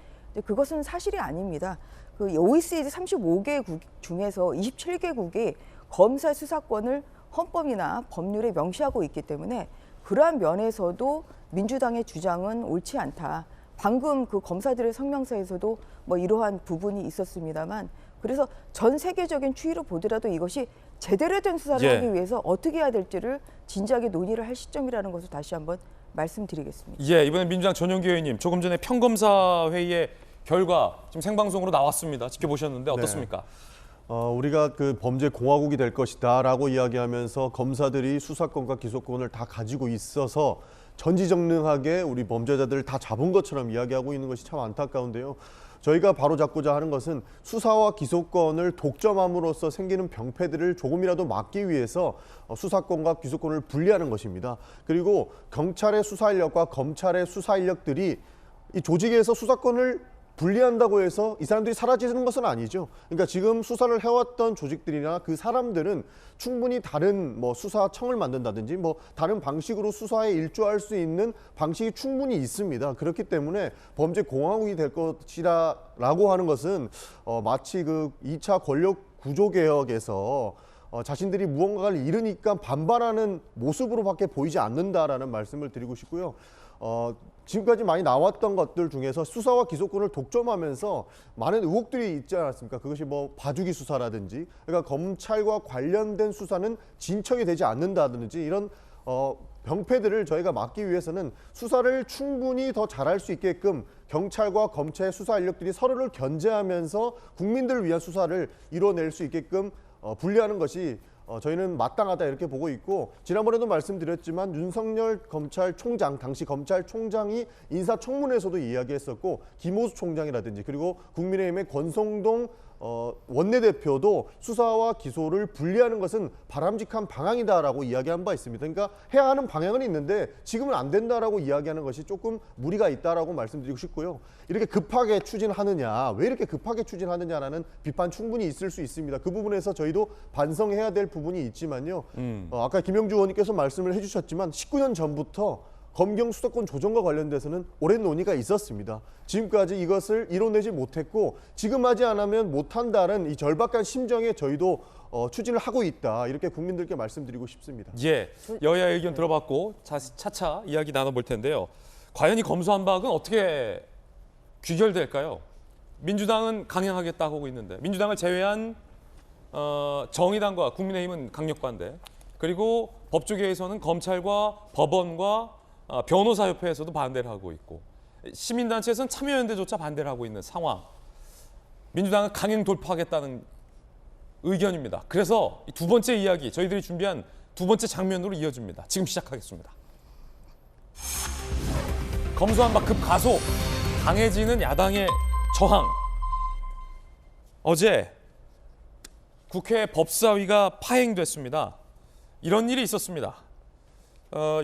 그것은 사실이 아닙니다. 그 OECD 35개국 중에서 27개국이 검사 수사권을 헌법이나 법률에 명시하고 있기 때문에 그러한 면에서도 민주당의 주장은 옳지 않다. 방금 그 검사들의 성명서에서도 뭐 이러한 부분이 있었습니다만 그래서 전 세계적인 추이로 보더라도 이것이 제대로 된 수사를 예. 하기 위해서 어떻게 해야 될지를 진지하게 논의를 할 시점이라는 것을 다시 한번 말씀드리겠습니다. 예, 이번에 민주당 전용기 의원님 조금 전에 평검사 회의의 결과 지금 생방송으로 나왔습니다. 지켜보셨는데 어떻습니까? 우리가 그 범죄 공화국이 될 것이다라고 이야기하면서 검사들이 수사권과 기소권을 다 가지고 있어서 전지전능하게 우리 범죄자들을 다 잡은 것처럼 이야기하고 있는 것이 참 안타까운데요. 저희가 바로잡고자 하는 것은 수사와 기소권을 독점함으로써 생기는 병폐들을 조금이라도 막기 위해서 수사권과 기소권을 분리하는 것입니다. 그리고 경찰의 수사 인력과 검찰의 수사 인력들이 이 조직에서 수사권을 분리한다고 해서 이 사람들이 사라지는 것은 아니죠. 그러니까 지금 수사를 해왔던 조직들이나 그 사람들은 충분히 다른 뭐 수사청을 만든다든지 뭐 다른 방식으로 수사에 일조할 수 있는 방식이 충분히 있습니다. 그렇기 때문에 범죄 공화국이 될 것이라고 하는 것은 마치 그 2차 권력 구조 개혁에서 자신들이 무언가를 잃으니까 반발하는 모습으로밖에 보이지 않는다라는 말씀을 드리고 싶고요. 지금까지 많이 나왔던 것들 중에서 수사와 기소권을 독점하면서 많은 의혹들이 있지 않았습니까? 그것이 뭐 봐주기 수사라든지, 그러니까 검찰과 관련된 수사는 진척이 되지 않는다든지 이런 병폐들을 저희가 막기 위해서는 수사를 충분히 더 잘할 수 있게끔 경찰과 검찰의 수사 인력들이 서로를 견제하면서 국민들을 위한 수사를 이뤄낼 수 있게끔 분리하는 것이 저희는 마땅하다 이렇게 보고 있고, 지난번에도 말씀드렸지만 윤석열 검찰총장, 당시 검찰총장이 인사청문회에서도 이야기했었고, 김호수 총장이라든지 그리고 국민의힘의 권성동 원내대표도 수사와 기소를 분리하는 것은 바람직한 방향이다라고 이야기한 바 있습니다. 그러니까 해야 하는 방향은 있는데 지금은 안 된다라고 이야기하는 것이 조금 무리가 있다라고 말씀드리고 싶고요. 이렇게 급하게 추진하느냐, 왜 이렇게 급하게 추진하느냐라는 비판 충분히 있을 수 있습니다. 그 부분에서 저희도 반성해야 될 부분이 있지만요. 아까 김영주 의원님께서 말씀을 해주셨지만 19년 전부터 검경 수사권 조정과 관련돼서는 오랜 논의가 있었습니다. 지금까지 이것을 이뤄내지 못했고 지금 하지 않으면 못한다는 이 절박한 심정에 저희도 추진을 하고 있다. 이렇게 국민들께 말씀드리고 싶습니다. 예, 여야 의견 들어봤고 차차 이야기 나눠볼 텐데요. 과연 이 검수완박은 어떻게 귀결될까요? 민주당은 강행하겠다고 하고 있는데 민주당을 제외한 정의당과 국민의힘은 강력반대, 그리고 법조계에서는 검찰과 법원과 변호사협회에서도 반대를 하고 있고 시민단체에서는 참여연대조차 반대를 하고 있는 상황. 민주당은 강행 돌파하겠다는 의견입니다. 그래서 두 번째 이야기, 저희들이 준비한 두 번째 장면으로 이어집니다. 지금 시작하겠습니다. 검수완박 급 가속, 강해지는 야당의 저항. 어제 국회 법사위가 파행됐습니다. 이런 일이 있었습니다.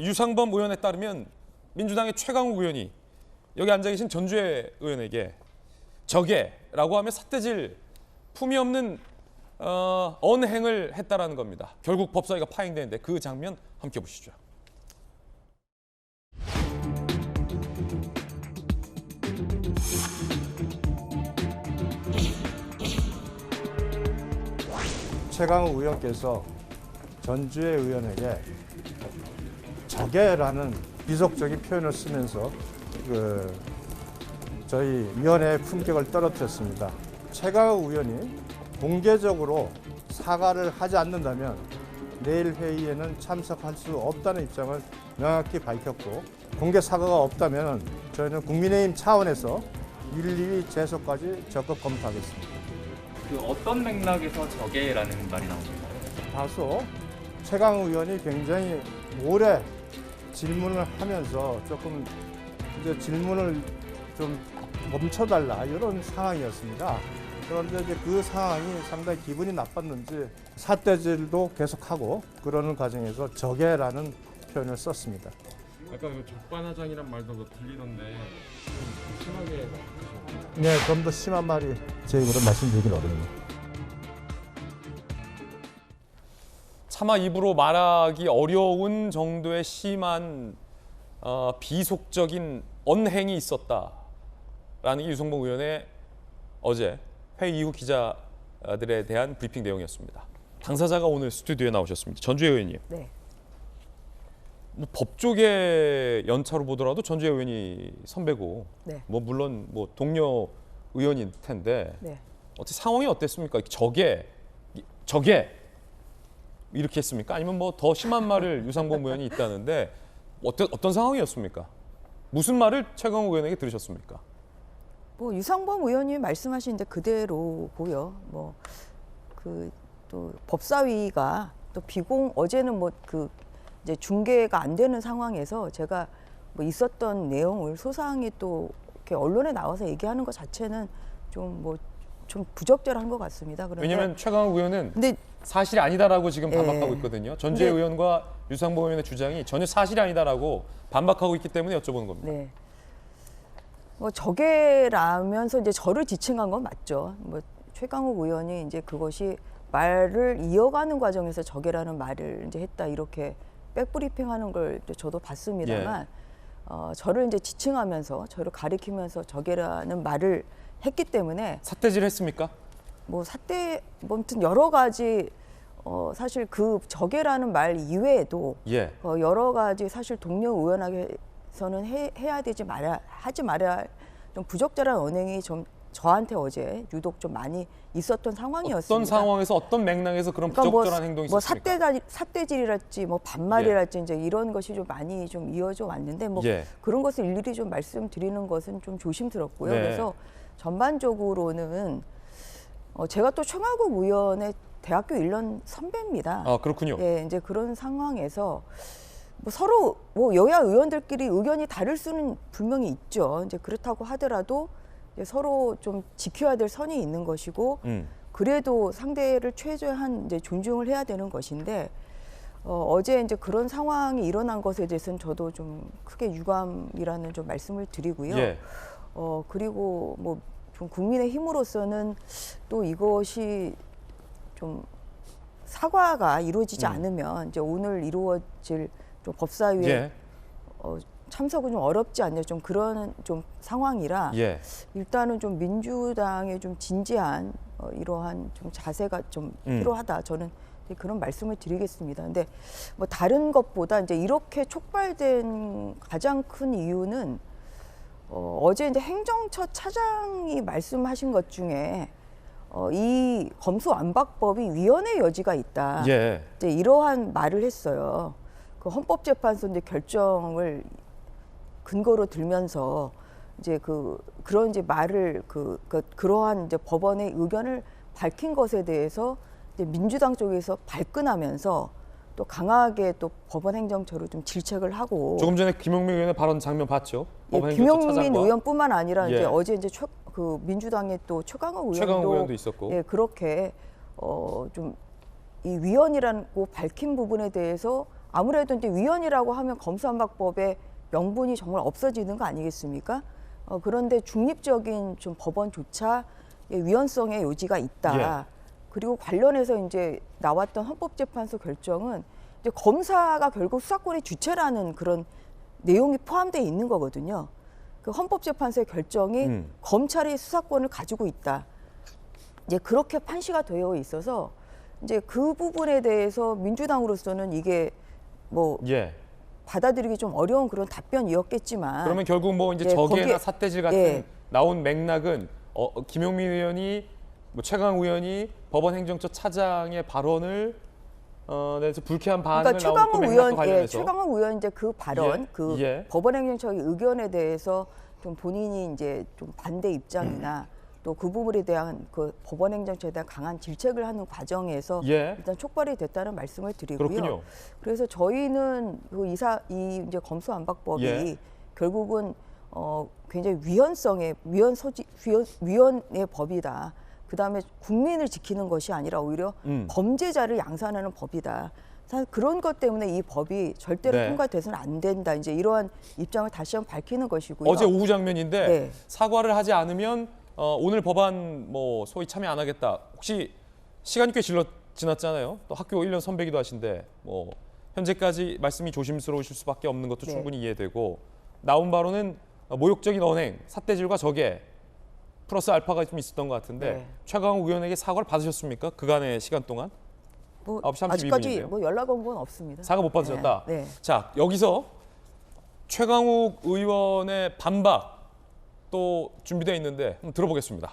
유상범 의원에 따르면 민주당의 최강욱 의원이 여기 앉아 계신 전주혜 의원에게 적애라고 하며 삿대질 품이 없는 언행을 했다라는 겁니다. 결국 법사위가 파행되는데 그 장면 함께 보시죠. 최강욱 의원께서 전주혜 의원에게 적애라는 비속적인 표현을 쓰면서 저희 위원회의 품격을 떨어뜨렸습니다. 최강욱 의원이 공개적으로 사과를 하지 않는다면 내일 회의에는 참석할 수 없다는 입장을 명확히 밝혔고, 공개 사과가 없다면 저희는 국민의힘 차원에서 일일이 제소까지 적극 검토하겠습니다. 그 어떤 맥락에서 적애라는 말이 나옵니까? 다소 최강욱 의원이 굉장히 오래 질문을 하면서 조금 이제 질문을 좀 멈춰달라 이런 상황이었습니다. 그런데 이제 그 상황이 상당히 기분이 나빴는지 삿대질도 계속하고 그러는 과정에서 적애라는 표현을 썼습니다. 아까 그 적반하장이란 말도 들리던데 좀 심하게. 네, 좀 더 심한 말이 제 입으로 말씀드리긴 어렵네요. 차마 입으로 말하기 어려운 정도의 심한 비속적인 언행이 있었다라는 게 유상범 의원의 어제 회의 이후 기자들에 대한 브리핑 내용이었습니다. 당사자가 오늘 스튜디오에 나오셨습니다. 전주혜 의원님. 네. 뭐 법조계 연차로 보더라도 전주혜 의원이 선배고, 네. 뭐 물론 뭐 동료 의원일 텐데 네. 어떻게 상황이 어땠습니까? 적애 이렇게 했습니까? 아니면 뭐 더 심한 말을 유상범 의원이 있다는데 어떤 상황이었습니까? 무슨 말을 최강욱 의원에게 들으셨습니까? 뭐 유상범 의원님이 말씀하시는데 그대로고요. 뭐 그 또 법사위가 또 어제는 뭐 그 이제 중계가 안 되는 상황에서 제가 뭐 있었던 내용을 소상히 또 이렇게 언론에 나와서 얘기하는 것 자체는 좀 부적절한 것 같습니다. 왜냐하면 최강욱 의원은 사실이 아니다라고 지금 반박하고 있거든요. 전주혜 의원과 유상범 의원의 주장이 전혀 사실이 아니다라고 반박하고 있기 때문에 여쭤보는 겁니다. 네. 뭐 적애라면서 이제 저를 지칭한 건 맞죠. 뭐 최강욱 의원이 이제 그것이 말을 이어가는 과정에서 적애라는 말을 이제 했다 이렇게 백브리핑하는 걸 저도 봤습니다만, 저를 이제 지칭하면서 저를 가리키면서 적애라는 말을 했기 때문에 삿대질 했습니까? 뭐 아무튼 여러 가지 사실 그 적애라는 말 이외에도 여러 가지 사실 동료 의원에게서는 하지 말아야 할 좀 부적절한 언행이 좀 저한테 어제 유독 좀 많이 있었던 상황이었습니다. 어떤 상황에서 어떤 맥락에서 그런 부적절한 행동이 있었습니까? 삿대질이랄지 뭐 반말이랄지 이제 이런 것이 좀 많이 좀 이어져 왔는데 뭐 그런 것을 일일이 좀 말씀드리는 것은 좀 조심스럽고요. 그래서 전반적으로는 제가 또 최강욱 의원의 대학교 1년 선배입니다. 아, 그렇군요. 예, 이제 그런 상황에서 뭐 서로 뭐 여야 의원들끼리 의견이 다를 수는 분명히 있죠. 이제 그렇다고 하더라도 이제 서로 좀 지켜야 될 선이 있는 것이고, 그래도 상대를 최대한 이제 존중을 해야 되는 것인데, 어제 이제 그런 상황이 일어난 것에 대해서는 저도 좀 크게 유감이라는 좀 말씀을 드리고요. 그리고 뭐 좀 국민의힘으로서는 또 이것이 좀 사과가 이루어지지 않으면 이제 오늘 이루어질 좀 법사위에 참석은 좀 어렵지 않냐, 좀 그런 좀 상황이라 일단은 좀 민주당의 좀 진지한 이러한 좀 자세가 좀 필요하다, 저는 그런 말씀을 드리겠습니다. 근데 뭐 다른 것보다 이제 이렇게 촉발된 가장 큰 이유는 어제 이제 행정처 차장이 말씀하신 것 중에 이 검수완박법이 위헌의 여지가 있다. 이제 이러한 말을 했어요. 그 헌법재판소 이제 결정을 근거로 들면서 이제 그런 이제 말을 그러한 이제 법원의 의견을 밝힌 것에 대해서 이제 민주당 쪽에서 발끈하면서 또 강하게 또 법원 행정처를 좀 질책을 하고. 조금 전에 김용민 의원의 발언 장면 봤죠? 김용민 의원뿐만 아니라 이제 어제 이제 그 민주당의 또 최강욱 의원도 있었고. 예, 그렇게 좀 이 위헌이라고 밝힌 부분에 대해서 아무래도 이제 위헌이라고 하면 검수완박법의 명분이 정말 없어지는 거 아니겠습니까? 그런데 중립적인 좀 법원조차 위헌성의 요지가 있다. 예. 그리고 관련해서 이제 나왔던 헌법재판소 결정은 이제 검사가 결국 수사권의 주체라는 그런 내용이 포함되어 있는 거거든요. 그 헌법재판소의 결정이 검찰이 수사권을 가지고 있다. 이제 그렇게 판시가 되어 있어서 이제 그 부분에 대해서 민주당으로서는 이게 뭐 예. 받아들이기 좀 어려운 그런 답변이었겠지만 그러면 결국 뭐 이제 예, 저게나 거기에- 삿대질 같은 예. 나온 맥락은 김용민 의원이 뭐 최강욱 의원이 법원 행정처 차장의 발언을 내서 불쾌한 반응을 그러니까 나온 그 맥락과 관련해서 최강욱 의원 이제 그 발언, 예, 그 예. 법원행정처의 의견에 대해서 좀 본인이 이제 좀 반대 입장이나 또 그 부분에 대한 그 법원행정처에 대한 강한 질책을 하는 과정에서 예. 일단 촉발이 됐다는 말씀을 드리고요. 그렇군요. 그래서 저희는 그 이 이제 검수완박법이 예. 결국은 굉장히 위헌성의 위헌의 법이다. 그다음에 국민을 지키는 것이 아니라 오히려 범죄자를 양산하는 법이다. 사실 그런 것 때문에 이 법이 절대로 네. 통과돼서는 안 된다. 이제 이러한 입장을 다시 한번 밝히는 것이고요. 어제 오후 장면인데 네. 사과를 하지 않으면 오늘 법안 뭐 소위 참여 안 하겠다. 혹시 시간이 꽤 지났잖아요. 또 학교 1년 선배기도 하신데 뭐 현재까지 말씀이 조심스러우실 수밖에 없는 것도 네. 충분히 이해되고 나온 바로는 모욕적인 언행, 삿대질과 저게 플러스 알파가 좀 있었던 것 같은데 네. 최강욱 의원에게 사과를 받으셨습니까? 그간의 시간 동안? 뭐 9시 32분 아직까지 인데요. 뭐 연락 온 건 없습니다. 사과 못 받으셨다. 네. 네. 자, 여기서 최강욱 의원의 반박 또 준비되어 있는데 한번 들어보겠습니다.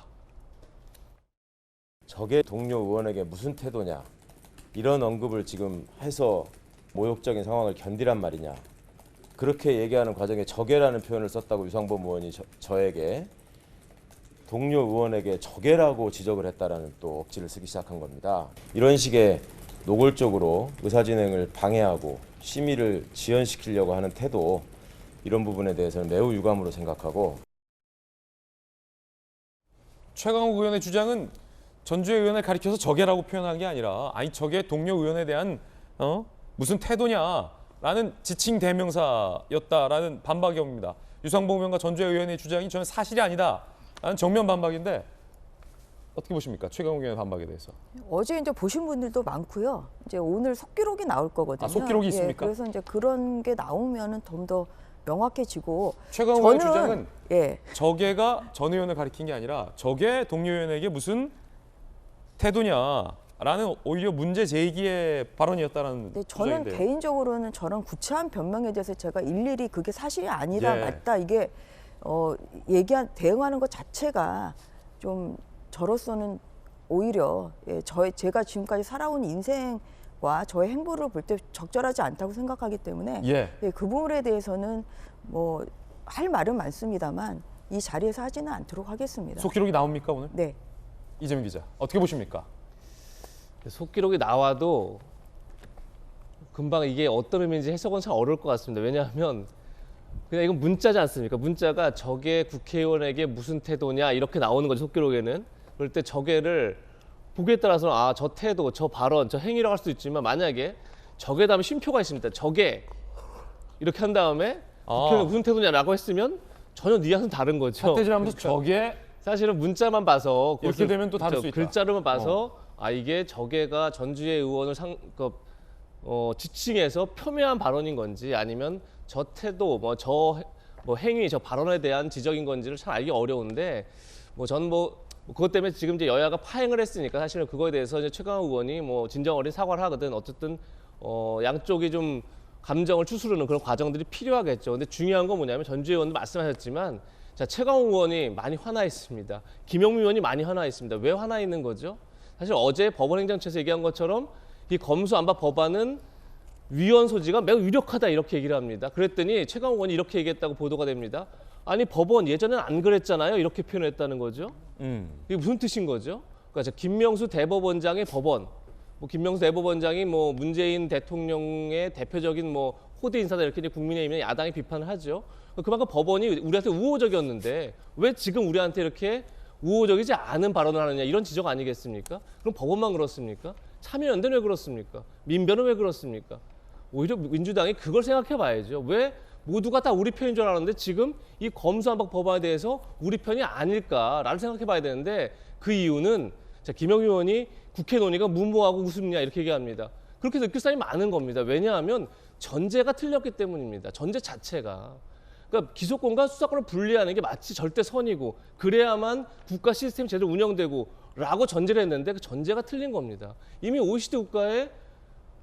적의 동료 의원에게 무슨 태도냐 이런 언급을 지금 해서 모욕적인 상황을 견디란 말이냐 그렇게 얘기하는 과정에 적애라는 표현을 썼다고 유상범 의원이 저에게 동료 의원에게 적애라고 지적을 했다라는 또 억지를 쓰기 시작한 겁니다. 이런 식의 노골적으로 의사진행을 방해하고 심의를 지연시키려고 하는 태도 이런 부분에 대해서는 매우 유감으로 생각하고 최강욱 의원의 주장은 전주의 의원을 가리켜서 적애라고 표현한 게 아니라 아니 적의 동료 의원에 대한 무슨 태도냐라는 지칭 대명사였다라는 반박입니다. 유상범 의원과 전주의 의원의 주장이 저는 사실이 아니다라는 정면 반박인데 어떻게 보십니까? 최강욱 의원의 반박에 대해서. 어제 이제 보신 분들도 많고요. 이제 오늘 속기록이 나올 거거든요. 아, 속기록이 있습니까? 그래서 이제 그런 게 나오면은 좀 더 명확해지고 최강욱 의원의 주장은 예. 적애가 전 의원을 가리킨 게 아니라 적의 동료 의원에게 무슨 태도냐라는 오히려 문제 제기의 발언이었다라는 근데 저는 주장인데요. 개인적으로는 저런 구체한 변명에 대해서 제가 일일이 그게 사실이 아니다 예. 맞다 이게 대응하는 것 자체가 좀 저로서는 오히려 제가 지금까지 살아온 인생과 저의 행보를 볼 때 적절하지 않다고 생각하기 때문에 예. 그 부분에 대해서는 뭐 할 말은 많습니다만 이 자리에서 하지는 않도록 하겠습니다. 속기록이 나옵니까 오늘? 네. 이재명 기자 어떻게 보십니까? 속기록이 나와도 금방 이게 어떤 의미인지 해석은 참 어려울 것 같습니다. 왜냐하면 그냥 이건 문자지 않습니까? 문자가 적의 국회의원에게 무슨 태도냐 이렇게 나오는 거죠. 속기록에는. 그럴 때 적애를 보기에 따라서는 저 태도, 저 발언, 저 행위라고 할 수도 있지만 만약에 적에 다음에 쉼표가 있습니다. 적애 이렇게 한 다음에 국회의원 무슨 태도냐라고 했으면 전혀 뉘앙스는 다른 거죠. 삿대질하면서 적애 사실은 문자만 봐서 이렇게 되면 또 다를 수 있다. 글자로만 봐서 이게 적애가 전주의 의원을 지칭해서 폄훼한 발언인 건지 아니면 저 태도, 행위, 저 발언에 대한 지적인 건지를 참 알기 어려운데 저는 그것 때문에 지금 이제 여야가 파행을 했으니까 사실은 그거에 대해서 이제 최강욱 의원이 진정 어린 사과를 하거든 어쨌든 양쪽이 좀 감정을 추스르는 그런 과정들이 필요하겠죠. 근데 중요한 건 뭐냐면 전주의 의원도 말씀하셨지만 자, 최강욱 의원이 많이 화나 있습니다. 김용민 의원이 많이 화나 있습니다. 왜 화나 있는 거죠? 사실 어제 법원행정처에서 얘기한 것처럼 이 검수완박 법안은 위헌 소지가 매우 유력하다 이렇게 얘기를 합니다. 그랬더니 최강욱 의원이 이렇게 얘기했다고 보도가 됩니다. 아니 법원 예전에는 안 그랬잖아요. 이렇게 표현했다는 거죠. 이게 무슨 뜻인 거죠? 그러니까 김명수 대법원장의 법원, 김명수 대법원장이 문재인 대통령의 대표적인 호대 인사다 이렇게 이제 국민의힘이나 야당이 비판을 하죠. 그만큼 법원이 우리한테 우호적이었는데 왜 지금 우리한테 이렇게 우호적이지 않은 발언을 하느냐 이런 지적 아니겠습니까? 그럼 법원만 그렇습니까? 참여연대는 왜 그렇습니까? 민변은 왜 그렇습니까? 오히려 민주당이 그걸 생각해 봐야죠. 왜 모두가 다 우리 편인 줄 알았는데 지금 이 검수완박 법안에 대해서 우리 편이 아닐까라를 생각해 봐야 되는데 그 이유는 자, 김영희 의원이 국회 논의가 무모하고 우습냐 이렇게 얘기합니다. 그렇게 느낄 사람이 많은 겁니다. 왜냐하면 전제가 틀렸기 때문입니다. 전제 자체가. 그러니까 기소권과 수사권을 분리하는 게 마치 절대선이고 그래야만 국가 시스템이 제대로 운영되고 라고 전제를 했는데 그 전제가 틀린 겁니다. 이미 OECD 국가에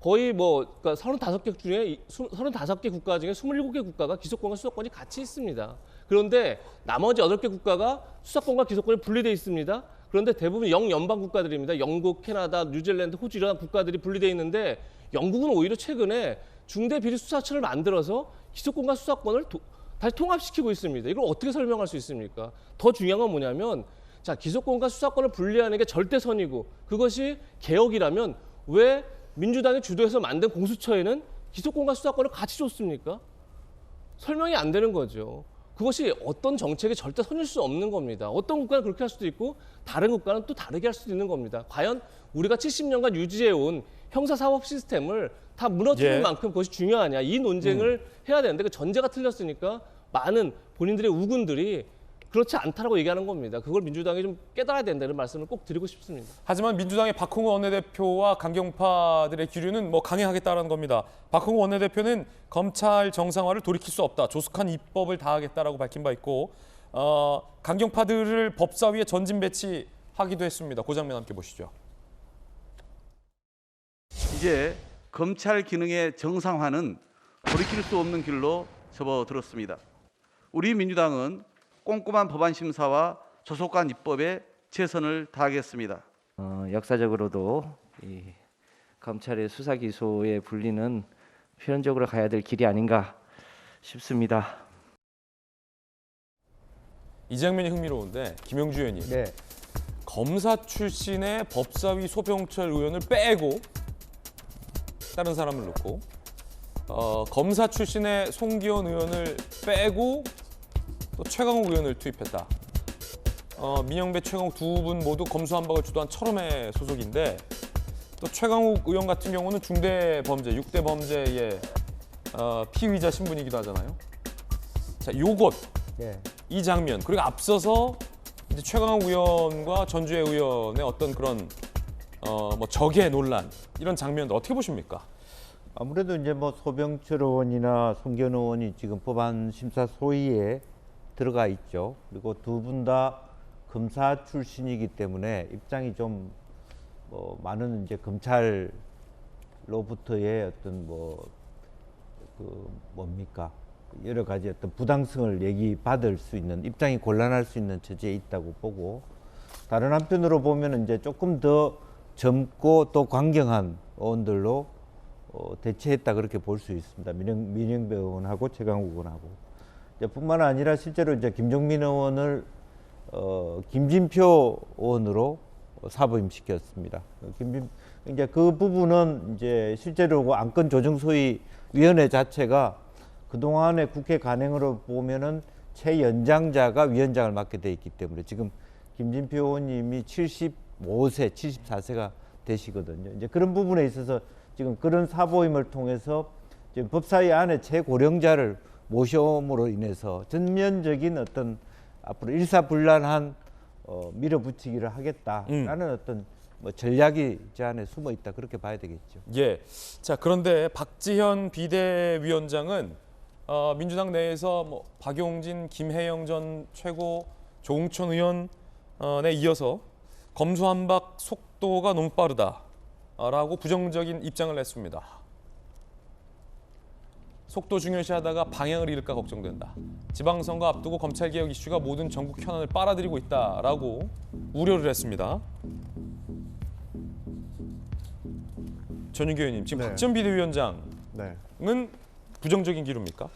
거의 그러니까 35개 중에 35개 국가 중에 27개 국가가 기소권과 수사권이 같이 있습니다. 그런데 나머지 8개 국가가 수사권과 기소권이 분리되어 있습니다. 그런데 대부분 영연방 국가들입니다. 영국, 캐나다, 뉴질랜드, 호주 이런 국가들이 분리되어 있는데 영국은 오히려 최근에 중대비리수사처를 만들어서 기소권과 수사권을 다시 통합시키고 있습니다. 이걸 어떻게 설명할 수 있습니까? 더 중요한 건 뭐냐면 자, 기소권과 수사권을 분리하는 게 절대선이고 그것이 개혁이라면 왜 민주당이 주도해서 만든 공수처에는 기소권과 수사권을 같이 줬습니까? 설명이 안 되는 거죠. 그것이 어떤 정책의 절대선일 수 없는 겁니다. 어떤 국가는 그렇게 할 수도 있고 다른 국가는 또 다르게 할 수도 있는 겁니다. 과연 우리가 70년간 유지해온 형사사법 시스템을 다 무너뜨리는 만큼 그것이 중요하냐 이 논쟁을 해야 되는데 그 전제가 틀렸으니까 많은 본인들의 우군들이 그렇지 않다라고 얘기하는 겁니다. 그걸 민주당이 좀 깨달아야 된다는 말씀을 꼭 드리고 싶습니다. 하지만 민주당의 박홍우 원내대표와 강경파들의 기류는 강행하겠다는 겁니다. 박홍우 원내대표는 검찰 정상화를 돌이킬 수 없다. 조속한 입법을 다하겠다라고 밝힌 바 있고 강경파들을 법사위에 전진 배치하기도 했습니다. 그 장면 함께 보시죠. 이제 검찰 기능의 정상화는 돌이킬 수 없는 길로 접어들었습니다. 우리 민주당은 꼼꼼한 법안 심사와 조속한 입법에 최선을 다하겠습니다. 역사적으로도 이 검찰의 수사 기소의 분리는 필연적으로 가야 될 길이 아닌가 싶습니다. 이 장면이 흥미로운데 김영주 의원님, 검사 출신의 법사위 소병철 의원을 빼고 다른 사람을 놓고 검사 출신의 송기현 의원을 빼고 또 최강욱 의원을 투입했다. 민영배, 최강욱 두 분 모두 검수완박을 주도한 철험의 소속인데 또 최강욱 의원 같은 경우는 중대범죄, 6대 범죄의 피의자 신분이기도 하잖아요. 자, 요것, 이 장면 그리고 앞서서 이제 최강욱 의원과 전주혜 의원의 어떤 그런 적의 논란 이런 장면들 어떻게 보십니까? 아무래도 이제 소병철 의원이나 송기현 의원이 지금 법안 심사 소위에 들어가 있죠. 그리고 두 분 다 검사 출신이기 때문에 입장이 좀 많은 이제 검찰로부터의 어떤 여러 가지 어떤 부당성을 얘기받을 수 있는 입장이 곤란할 수 있는 처지에 있다고 보고 다른 한편으로 보면 이제 조금 더 젊고 또 강경한 의원들로 대체했다 그렇게 볼 수 있습니다. 민영배 의원하고 최강욱 의원하고. 뿐만 아니라 실제로 이제 김종민 의원을 김진표 의원으로 사부임시켰습니다. 이제 그 부분은 이제 실제로 안건 조정 소위 위원회 자체가 그 동안의 국회 관행으로 보면은 최연장자가 위원장을 맡게 돼 있기 때문에 지금 김진표 의원님이 75세, 74세가 되시거든요. 이제 그런 부분에 있어서 지금 그런 사보임을 통해서 지금 법사위 안에 최고령자를 모셔옴으로 인해서 전면적인 어떤 앞으로 일사불란한 밀어붙이기를 하겠다라는 어떤 전략이 제 안에 숨어 있다 그렇게 봐야 되겠죠. 예. 자, 그런데 박지현 비대위원장은 민주당 내에서 박용진, 김혜영 전 최고, 조응천 의원에 이어서 검수완박 속도가 너무 빠르다라고 부정적인 입장을 냈습니다. 속도 중요시하다가 방향을 잃을까 걱정된다. 지방선거 앞두고 검찰개혁 이슈가 모든 전국 현안을 빨아들이고 있다라고 우려를 했습니다. 전윤기 의원님, 지금 박지원 비대위원장은 부정적인 기류입니까?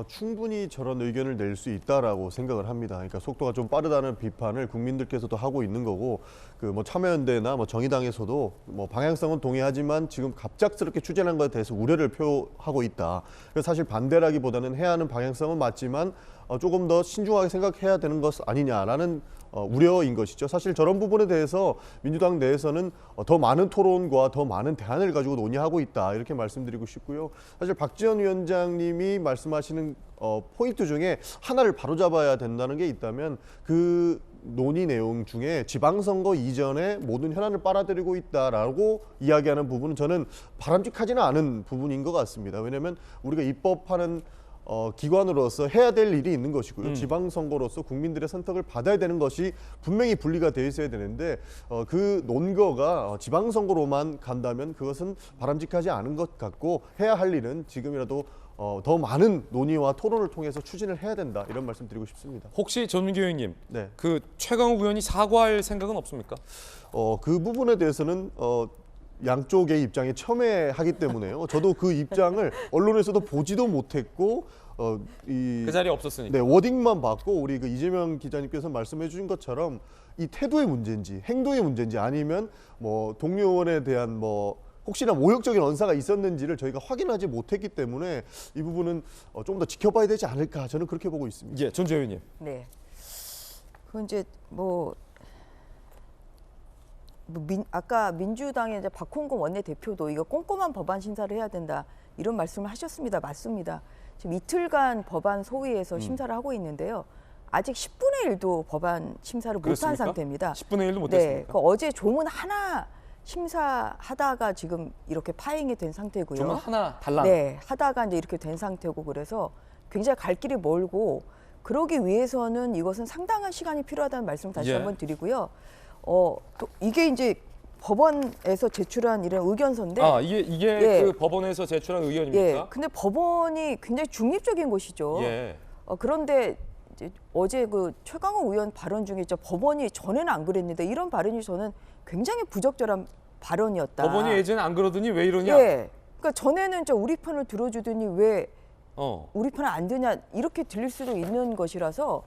충분히 저런 의견을 낼 수 있다라고 생각을 합니다. 그러니까 속도가 좀 빠르다는 비판을 국민들께서도 하고 있는 거고, 그 뭐 참여연대나 뭐 정의당에서도 뭐 방향성은 동의하지만 지금 갑작스럽게 추진한 것에 대해서 우려를 표하고 있다. 그래서 사실 반대라기보다는 해야 하는 방향성은 맞지만 조금 더 신중하게 생각해야 되는 것 아니냐라는 우려인 것이죠. 사실 저런 부분에 대해서 민주당 내에서는 더 많은 토론과 더 많은 대안을 가지고 논의하고 있다, 이렇게 말씀드리고 싶고요. 사실 박지원 위원장님이 말씀하시는 포인트 중에 하나를 바로잡아야 된다는 게 있다면 그 논의 내용 중에 지방선거 이전에 모든 현안을 빨아들이고 있다라고 이야기하는 부분은 저는 바람직하지는 않은 부분인 것 같습니다. 왜냐하면 우리가 입법하는 기관으로서 해야 될 일이 있는 것이고요. 지방선거로서 국민들의 선택을 받아야 되는 것이 분명히 분리가 되어 있어야 되는데 그 논거가 지방선거로만 간다면 그것은 바람직하지 않은 것 같고, 해야 할 일은 지금이라도 더 많은 논의와 토론을 통해서 추진을 해야 된다, 이런 말씀 드리고 싶습니다. 혹시 전민기 의원님, 네. 그 최강욱 의원이 사과할 생각은 없습니까? 그 부분에 대해서는 양쪽의 입장에 첨예하기 때문에요. 저도 그 입장을 언론에서도 보지도 못했고 그 자리에 없었으니까. 네, 워딩만 봤고, 우리 그 이재명 기자님께서 말씀해 주신 것처럼 이 태도의 문제인지 행동의 문제인지 아니면 뭐 동료 의원에 대한 뭐 혹시나 모욕적인 언사가 있었는지를 저희가 확인하지 못했기 때문에 이 부분은 좀 더 지켜봐야 되지 않을까, 저는 그렇게 보고 있습니다. 예, 전재 의원님. 네. 그 이제 아까 민주당의 이제 박홍근 원내대표도 이거 꼼꼼한 법안 심사를 해야 된다, 이런 말씀을 하셨습니다. 맞습니다. 지금 이틀간 법안 소위에서 심사를 하고 있는데요. 아직 10분의 1도 법안 심사를 못한 상태입니다. 10분의 1도 못했습니까? 네, 어제 조문 하나 심사하다가 지금 이렇게 파행이 된 상태고요. 조문 하나 달랑. 네, 하다가 이제 이렇게 된 상태고, 그래서 굉장히 갈 길이 멀고, 그러기 위해서는 이것은 상당한 시간이 필요하다는 말씀 다시 한번 드리고요. 또 이게 이제 법원에서 제출한 이런 의견서인데, 이게 예. 그 법원에서 제출한 의견입니까? 예. 근데 법원이 굉장히 중립적인 곳이죠. 예. 그런데 이제 어제 그 최강욱 의원 발언 중에 법원이 전에는 안 그랬는데 이런 발언이 저는 굉장히 부적절한 발언이었다. 법원이 예전에 안 그러더니 왜 이러냐? 예. 그러니까 전에는 우리 편을 들어주더니 왜 우리 편을 안 드냐, 이렇게 들릴 수도 있는 것이라서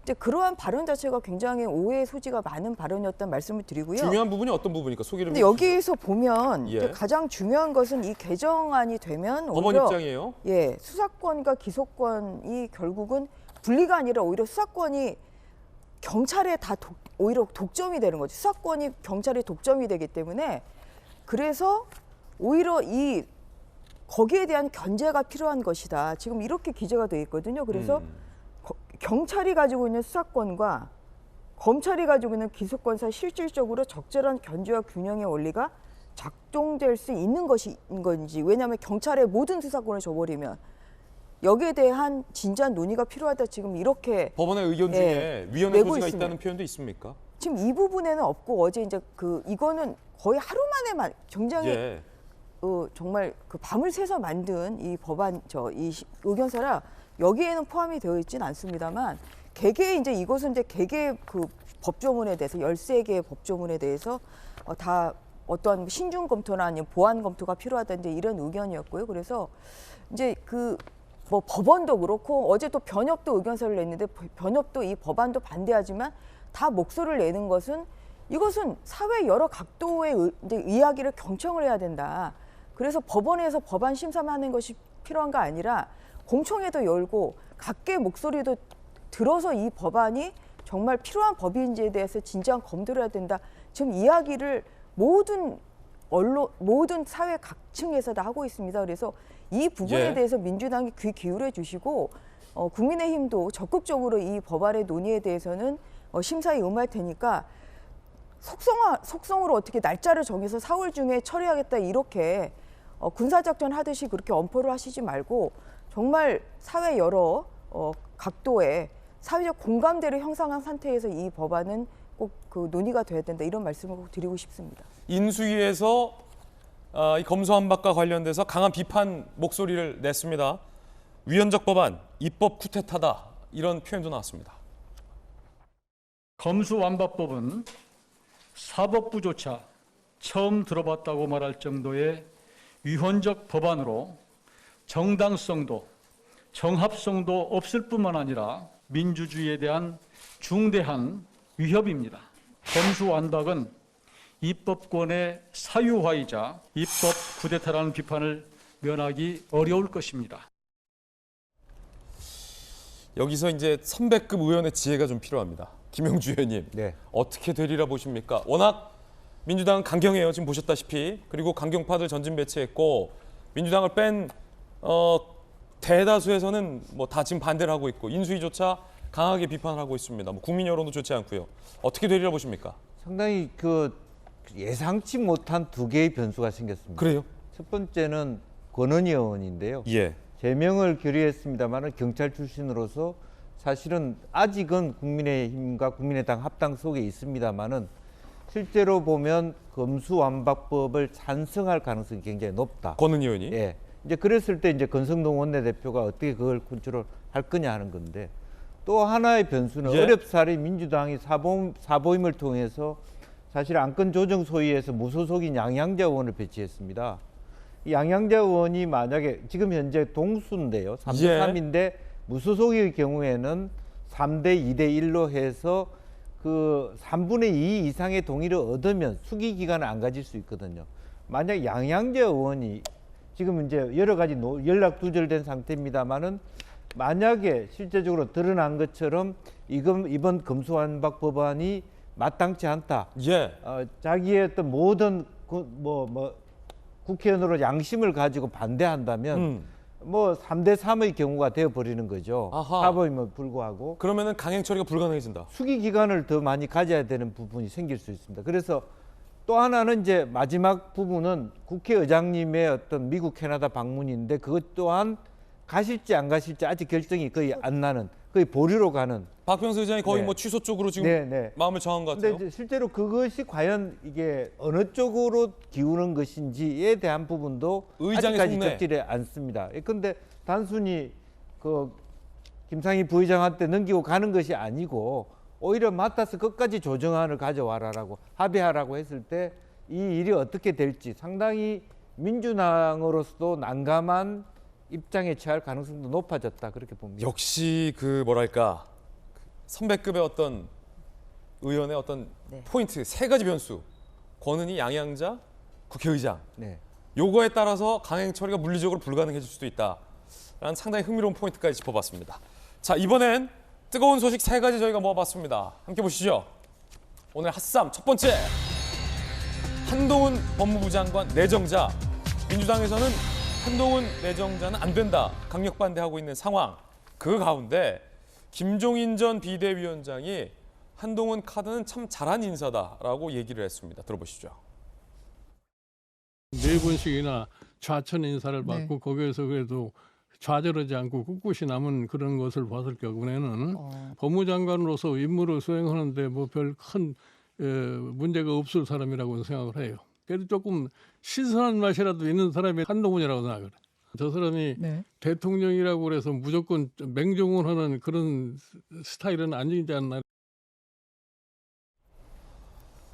이제 그러한 발언 자체가 굉장히 오해의 소지가 많은 발언이었다는 말씀을 드리고요. 중요한 부분이 어떤 부분입니까? 소개를 근데 여기에서 보면 예. 이제 가장 중요한 것은 이 개정안이 되면 법원 오히려 입장이에요? 예, 수사권과 기소권이 결국은 분리가 아니라 오히려 수사권이 경찰에 오히려 독점이 되는 거죠. 수사권이 경찰에 독점이 되기 때문에, 그래서 오히려 거기에 대한 견제가 필요한 것이다. 지금 이렇게 기재가 돼 있거든요. 그래서 경찰이 가지고 있는 수사권과 검찰이 가지고 있는 기소권 사이 실질적으로 적절한 견제와 균형의 원리가 작동될 수 있는 것인 건지, 왜냐하면 경찰의 모든 수사권을 줘버리면 여기에 대한 진지한 논의가 필요하다, 지금 이렇게 법원의 의견 중에 위헌의 소지가 있다는 표현도 있습니까? 지금 이 부분에는 없고, 어제 이제 이거는 거의 하루 만에 굉장히 정말 밤을 새서 만든 이 법안 이 의견서라 여기에는 포함이 되어 있지는 않습니다만, 이것은 개개 그 법조문에 대해서 13개의 법조문에 대해서 다 어떠한 신중 검토나 아니면 보완 검토가 필요하다, 이제 이런 의견이었고요. 그래서 이제 법원도 그렇고, 어제 또 변협도 의견서를 냈는데, 변협도 이 법안도 반대하지만 다 목소리를 내는 것은, 이것은 사회 여러 각도의 이야기를 경청을 해야 된다. 그래서 법원에서 법안 심사만 하는 것이 필요한 거 아니라 공청회도 열고 각계의 목소리도 들어서 이 법안이 정말 필요한 법인지에 대해서 진지한 검토를 해야 된다. 지금 이야기를 모든 사회 각층에서 다 하고 있습니다. 그래서 이 부분에 대해서 민주당이 귀 기울여 주시고, 국민의힘도 적극적으로 이 법안의 논의에 대해서는 심사에 응할 테니까, 속성으로 어떻게 날짜를 정해서 4월 중에 처리하겠다, 이렇게 군사작전 하듯이 그렇게 엄포를 하시지 말고, 정말 사회 여러 각도의 사회적 공감대를 형성한 상태에서 이 법안은 꼭 논의가 돼야 된다, 이런 말씀을 꼭 드리고 싶습니다. 인수위에서 이 검수완박과 관련돼서 강한 비판 목소리를 냈습니다. 위헌적 법안, 입법 쿠데타다, 이런 표현도 나왔습니다. 검수완박법은 사법부조차 처음 들어봤다고 말할 정도의 위헌적 법안으로 정당성도 정합성도 없을 뿐만 아니라 민주주의에 대한 중대한 위협입니다. 검수완박은 입법권의 사유화이자 입법 쿠데타라는 비판을 면하기 어려울 것입니다. 여기서 이제 선배급 의원의 지혜가 좀 필요합니다. 김용주 의원님, 네. 어떻게 되리라 보십니까? 워낙 민주당은 강경해요. 지금 보셨다시피. 그리고 강경파들 전진 배치했고 민주당을 뺀 대다수에서는 뭐 다 지금 반대를 하고 있고 인수위조차 강하게 비판을 하고 있습니다. 뭐 국민 여론도 좋지 않고요. 어떻게 되리라 보십니까? 상당히 그 예상치 못한 두 개의 변수가 생겼습니다. 그래요? 첫 번째는 권은희 의원인데요. 예. 제명을 결의했습니다만 경찰 출신으로서 사실은 아직은 국민의힘과 국민의당 합당 속에 있습니다만은 실제로 보면 검수완박법을 찬성할 가능성이 굉장히 높다. 권은희 의원이? 예. 이제 그랬을 때 이제 권성동 원내대표가 어떻게 그걸 컨트롤할 거냐 하는 건데 또 하나의 변수는 예? 어렵사리 민주당이 사보임을 통해서 사실 안건 조정 소위에서 무소속인 양양자 의원을 배치했습니다. 이 양양자 의원이 만약에 지금 현재 동수인데요. 3대 예. 3인데 무소속의 경우에는 3대 2대 1로 해서 그 3분의 2 이상의 동의를 얻으면 수기 기간을 안 가질 수 있거든요. 만약 양양자 의원이 지금 이제 여러 가지 연락 두절된 상태입니다만은 만약에 실제적으로 드러난 것처럼 이번 검수완박 법안이 마땅치 않다. 예. 자기의 어떤 모든 국회의원으로 양심을 가지고 반대한다면 뭐 3대 3의 경우가 되어버리는 거죠. 사보임을 불구하고. 그러면은 강행 처리가 불가능해진다. 수기 기간을 더 많이 가져야 되는 부분이 생길 수 있습니다. 그래서 또 하나는 이제 마지막 부분은 국회의장님의 어떤 미국 캐나다 방문인데 그것 또한 가실지 안 가실지 아직 결정이 거의 안 나는 거의 보류로 가는. 박병수 의장이 거의 네. 뭐 취소 쪽으로 지금 마음을 정한 것 같아요. 근데 실제로 그것이 과연 이게 어느 쪽으로 기우는 것인지에 대한 부분도 의장의 아직까지 속내. 적절히 않습니다. 그런데 단순히 그 김상희 부의장한테 넘기고 가는 것이 아니고 오히려 맡아서 끝까지 조정안을 가져와라라고 합의하라고 했을 때 이 일이 어떻게 될지 상당히 민주당으로서도 난감한 입장에 처할 가능성도 높아졌다 그렇게 봅니다. 역시 그 뭐랄까 선배급의 어떤 의원의 어떤 포인트 세 가지 변수 권은희 양양자 국회의장 요거에 따라서 강행 처리가 물리적으로 불가능해질 수도 있다라는 상당히 흥미로운 포인트까지 짚어봤습니다. 자 이번엔 뜨거운 소식 세 가지 저희가 모아봤습니다. 함께 보시죠. 오늘 핫쌈 첫 번째 한동훈 법무부 장관 내정자 민주당에서는 한동훈 내정자는 안 된다 강력 반대하고 있는 상황. 그 가운데 김종인 전 비대위원장이 한동훈 카드는 참 잘한 인사다라고 얘기를 했습니다. 들어보시죠. 4번씩이나 좌천 인사를 받고 거기에서 그래도 좌절하지 않고 꿋꿋이 남은 그런 것을 봤을 경우에는 법무장관으로서 임무를 수행하는데 뭐 별 큰 문제가 없을 사람이라고 생각을 해요. 그래도 조금 신선한 맛이라도 있는 사람이 한동훈이라고 생각을 해요. 저 사람이 대통령이라고 그래서 무조건 맹종을 하는 그런 스타일은 아니지 않나.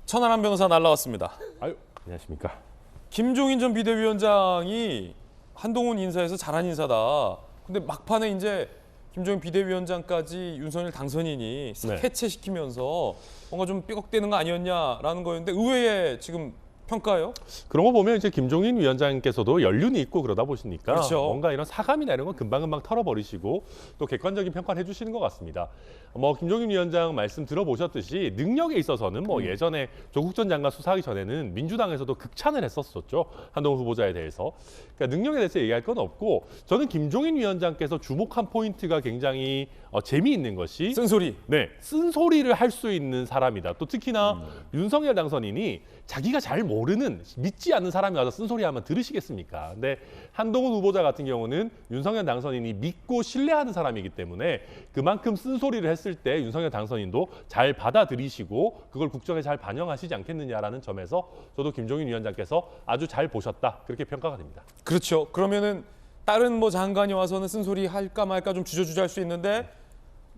천하람 변호사 날라왔습니다. 아유, 안녕하십니까. 김종인 전 비대위원장이 한동훈 인사에서 잘한 인사다. 근데 막판에 이제 김종인 비대위원장까지 윤석열 당선인이 싹 해체시키면서 뭔가 좀 삐걱대는 거 아니었냐라는 거였는데 의외의 지금 평가요? 그런 거 보면 이제 김종인 위원장께서도 연륜이 있고 그러다 보시니까 그렇죠. 뭔가 이런 사감이나 이런 건 금방금방 털어버리시고 또 객관적인 평가를 해주시는 것 같습니다. 뭐 김종인 위원장 말씀 들어보셨듯이 능력에 있어서는 뭐 예전에 조국 전 장관 수사하기 전에는 민주당에서도 극찬을 했었죠. 한동훈 후보자에 대해서. 그러니까 능력에 대해서 얘기할 건 없고 저는 김종인 위원장께서 주목한 포인트가 굉장히 재미있는 것이 쓴소리. 네, 쓴소리를 할 수 있는 사람이다. 또 특히나 윤석열 당선인이 자기가 잘 모르는 믿지 않는 사람이 와서 쓴소리하면 들으시겠습니까? 근데 한동훈 후보자 같은 경우는 윤석열 당선인이 믿고 신뢰하는 사람이기 때문에 그만큼 쓴소리를 했을 때 윤석열 당선인도 잘 받아들이시고 그걸 국정에 잘 반영하시지 않겠느냐라는 점에서 저도 김종인 위원장께서 아주 잘 보셨다 그렇게 평가가 됩니다. 그렇죠. 그러면은 다른 뭐 장관이 와서는 쓴소리 할까 말까 좀 주저주저할 수 있는데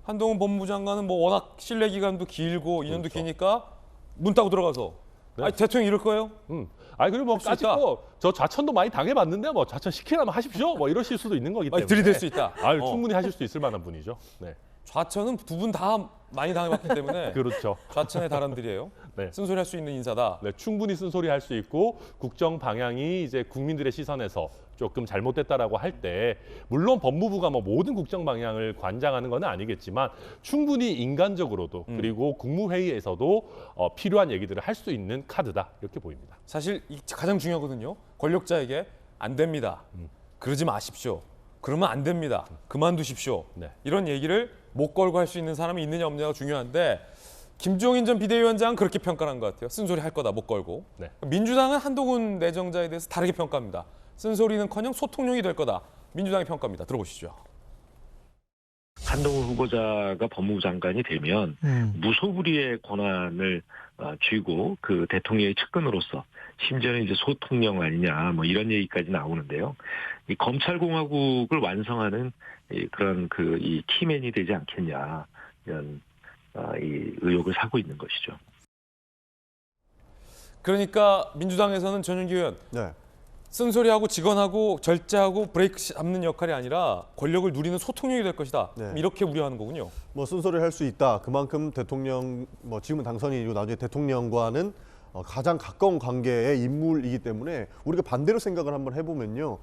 한동훈 법무부 장관은 뭐 워낙 신뢰 기간도 길고 인연도 기니까 문 따고 들어가서 아니, 대통령 이럴 거예요? 아니 그리고 뭐 할수 까짓 있다. 저 좌천도 많이 당해봤는데 뭐 좌천 시키라면 하십시오. 뭐 이러실 수도 있는 거기 때문에. 들이댈 수 있다. 충분히 하실 수 있을 만한 분이죠. 네. 좌천은 두 분 다 많이 당해봤기 때문에 그렇죠. 좌천의 달인들이에요. 네. 쓴소리 할 수 있는 인사다. 네, 충분히 쓴소리 할 수 있고 국정 방향이 이제 국민들의 시선에서 조금 잘못됐다라고 할 때 물론 법무부가 뭐 모든 국정 방향을 관장하는 건 아니겠지만 충분히 인간적으로도 그리고 국무회의에서도 필요한 얘기들을 할 수 있는 카드다 이렇게 보입니다. 사실 이 가장 중요하거든요. 권력자에게 안 됩니다. 그러지 마십시오. 그러면 안 됩니다. 그만두십시오. 네. 이런 얘기를 못 걸고 할 수 있는 사람이 있느냐 없느냐가 중요한데 김종인 전 비대위원장은 그렇게 평가한 것 같아요. 쓴소리 할 거다 못 걸고. 네. 민주당은 한동훈 내정자에 대해서 다르게 평가합니다. 쓴소리는커녕 소통용이 될 거다. 민주당의 평가입니다. 들어보시죠. 한동훈 후보자가 법무부 장관이 되면 무소불위의 권한을 쥐고 그 대통령의 측근으로서 심지어는 이제 소통령 아니냐 뭐 이런 얘기까지 나오는데요. 이 검찰공화국을 완성하는 그런 이 키맨이 되지 않겠냐 이런 이 의혹을 사고 있는 것이죠. 그러니까 민주당에서는 전윤기 의원 쓴소리하고 직언하고 절제하고 브레이크 잡는 역할이 아니라 권력을 누리는 소통용이 될 것이다. 이렇게 우려하는 거군요. 뭐 쓴소리를 할 수 있다. 그만큼 대통령 뭐 지금은 당선인이고 나중에 대통령과는 가장 가까운 관계의 인물이기 때문에 우리가 반대로 생각을 한번 해보면요.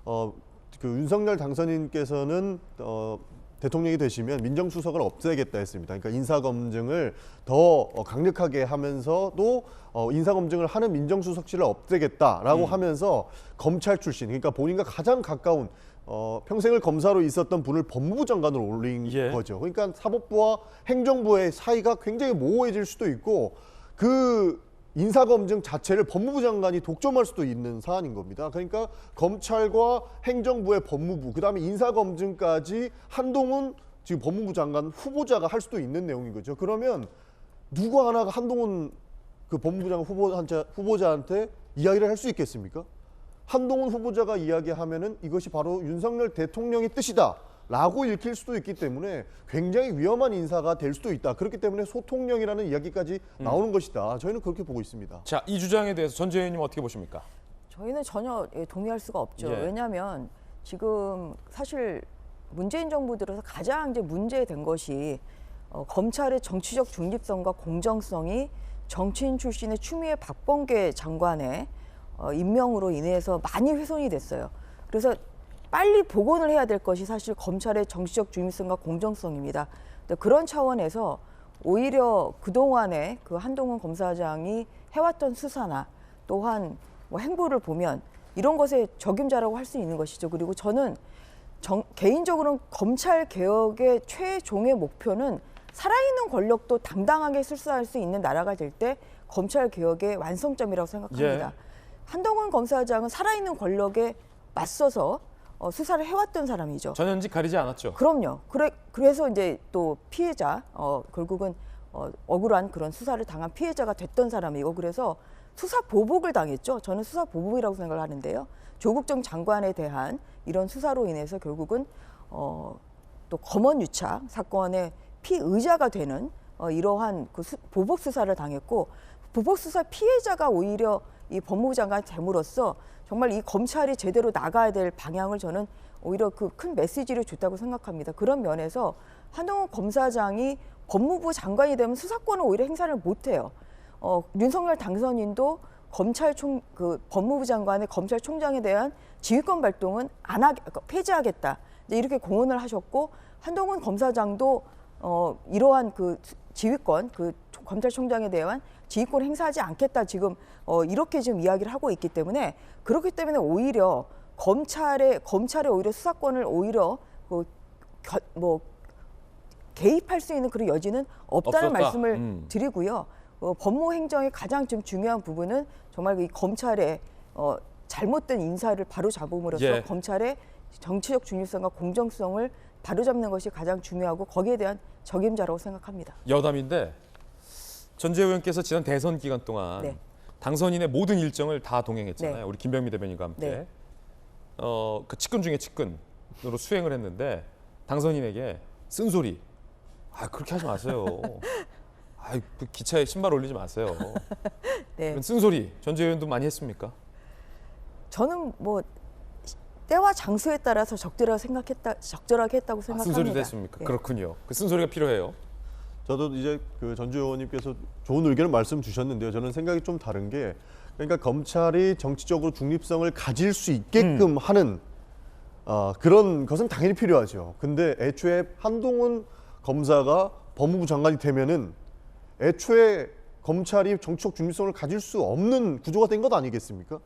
그 윤석열 당선인께서는 대통령이 되시면 민정수석을 없애겠다 했습니다. 그러니까 인사검증을 더 강력하게 하면서도 인사검증을 하는 민정수석실을 없애겠다라고 하면서 검찰 출신, 그러니까 본인과 가장 가까운 평생을 검사로 있었던 분을 법무부 장관으로 올린 거죠. 그러니까 사법부와 행정부의 사이가 굉장히 모호해질 수도 있고 그 인사검증 자체를 법무부 장관이 독점할 수도 있는 사안인 겁니다. 그러니까 검찰과 행정부의 법무부, 그다음에 인사검증까지 한동훈 지금 법무부 장관 후보자가 할 수도 있는 내용인 거죠. 그러면 누구 하나가 한동훈 그 법무부 장관 후보자한테 이야기를 할 수 있겠습니까? 한동훈 후보자가 이야기하면은 이것이 바로 윤석열 대통령의 뜻이다 라고 읽힐 수도 있기 때문에 굉장히 위험한 인사가 될 수도 있다. 그렇기 때문에 소통령이라는 이야기까지 나오는 것이다. 저희는 그렇게 보고 있습니다. 자, 이 주장에 대해서 전재 의원님 어떻게 보십니까? 저희는 전혀 동의할 수가 없죠. 예. 왜냐하면 지금 사실 문재인 정부 들어서 가장 이제 문제된 것이 검찰의 정치적 중립성과 공정성이 정치인 출신의 추미애 박범계 장관의 임명으로 인해서 많이 훼손이 됐어요. 그래서 빨리 복원을 해야 될 것이 사실 검찰의 정치적 중립성과 공정성입니다. 그런 차원에서 오히려 그동안에 그 한동훈 검사장이 해왔던 수사나 또한 뭐 행보를 보면 이런 것에 적임자라고 할 수 있는 것이죠. 그리고 저는 개인적으로는 검찰 개혁의 최종의 목표는 살아있는 권력도 당당하게 수사할 수 있는 나라가 될 때 검찰 개혁의 완성점이라고 생각합니다. 예. 한동훈 검사장은 살아있는 권력에 맞서서 수사를 해왔던 사람이죠. 전현직 가리지 않았죠. 그럼요. 그래서 이제 또 피해자, 결국은 억울한 그런 수사를 당한 피해자가 됐던 사람이고, 그래서 수사 보복을 당했죠. 저는 수사 보복이라고 생각을 하는데요. 조국 전 장관에 대한 이런 수사로 인해서 결국은 또 검언 유착 사건의 피의자가 되는 이러한 그 보복 수사를 당했고, 보복 수사 피해자가 오히려 이 법무부 장관이 됨으로써 정말 이 검찰이 제대로 나가야 될 방향을 저는 오히려 그 큰 메시지를 줬다고 생각합니다. 그런 면에서 한동훈 검사장이 법무부 장관이 되면 수사권을 오히려 행사를 못해요. 윤석열 당선인도 법무부 장관의 검찰총장에 대한 지휘권 발동은 폐지하겠다. 이렇게 공언을 하셨고, 한동훈 검사장도 이러한 그 지휘권, 그 검찰총장에 대한 지휘권을 행사하지 않겠다. 지금 이렇게 지금 이야기를 하고 있기 때문에, 그렇기 때문에 오히려 검찰의 오히려 수사권을 오히려 개입할 수 있는 그런 여지는 없다는 없었다. 말씀을 드리고요. 법무행정의 가장 좀 중요한 부분은 정말 이 검찰의 잘못된 인사를 바로잡음으로써 검찰의 정치적 중립성과 공정성을 바로잡는 것이 가장 중요하고 거기에 대한 적임자라고 생각합니다. 여담인데 전재 의원께서 지난 대선 기간 동안 당선인의 모든 일정을 다 동행했잖아요. 우리 김병미 대변인과 함께. 그 측근 중에 측근으로 수행을 했는데 당선인에게 쓴소리, 그렇게 하지 마세요. 그 기차에 신발 올리지 마세요. 네. 그런 쓴소리 전주현 의원도 많이 했습니까? 저는 뭐 때와 장소에 따라서 적절하게 했다고 생각합니다. 쓴소리도 했습니까? 예. 그렇군요. 그 쓴소리가 필요해요. 저도 이제 그 전주 의원님께서 좋은 의견을 말씀 주셨는데요. 저는 생각이 좀 다른 게 그러니까 검찰이 정치적으로 중립성을 가질 수 있게끔 하는 그런 것은 당연히 필요하죠. 근데 애초에 한동훈 검사가 법무부 장관이 되면은 애초에 검찰이 정치적 중립성을 가질 수 없는 구조가 된 것 아니겠습니까?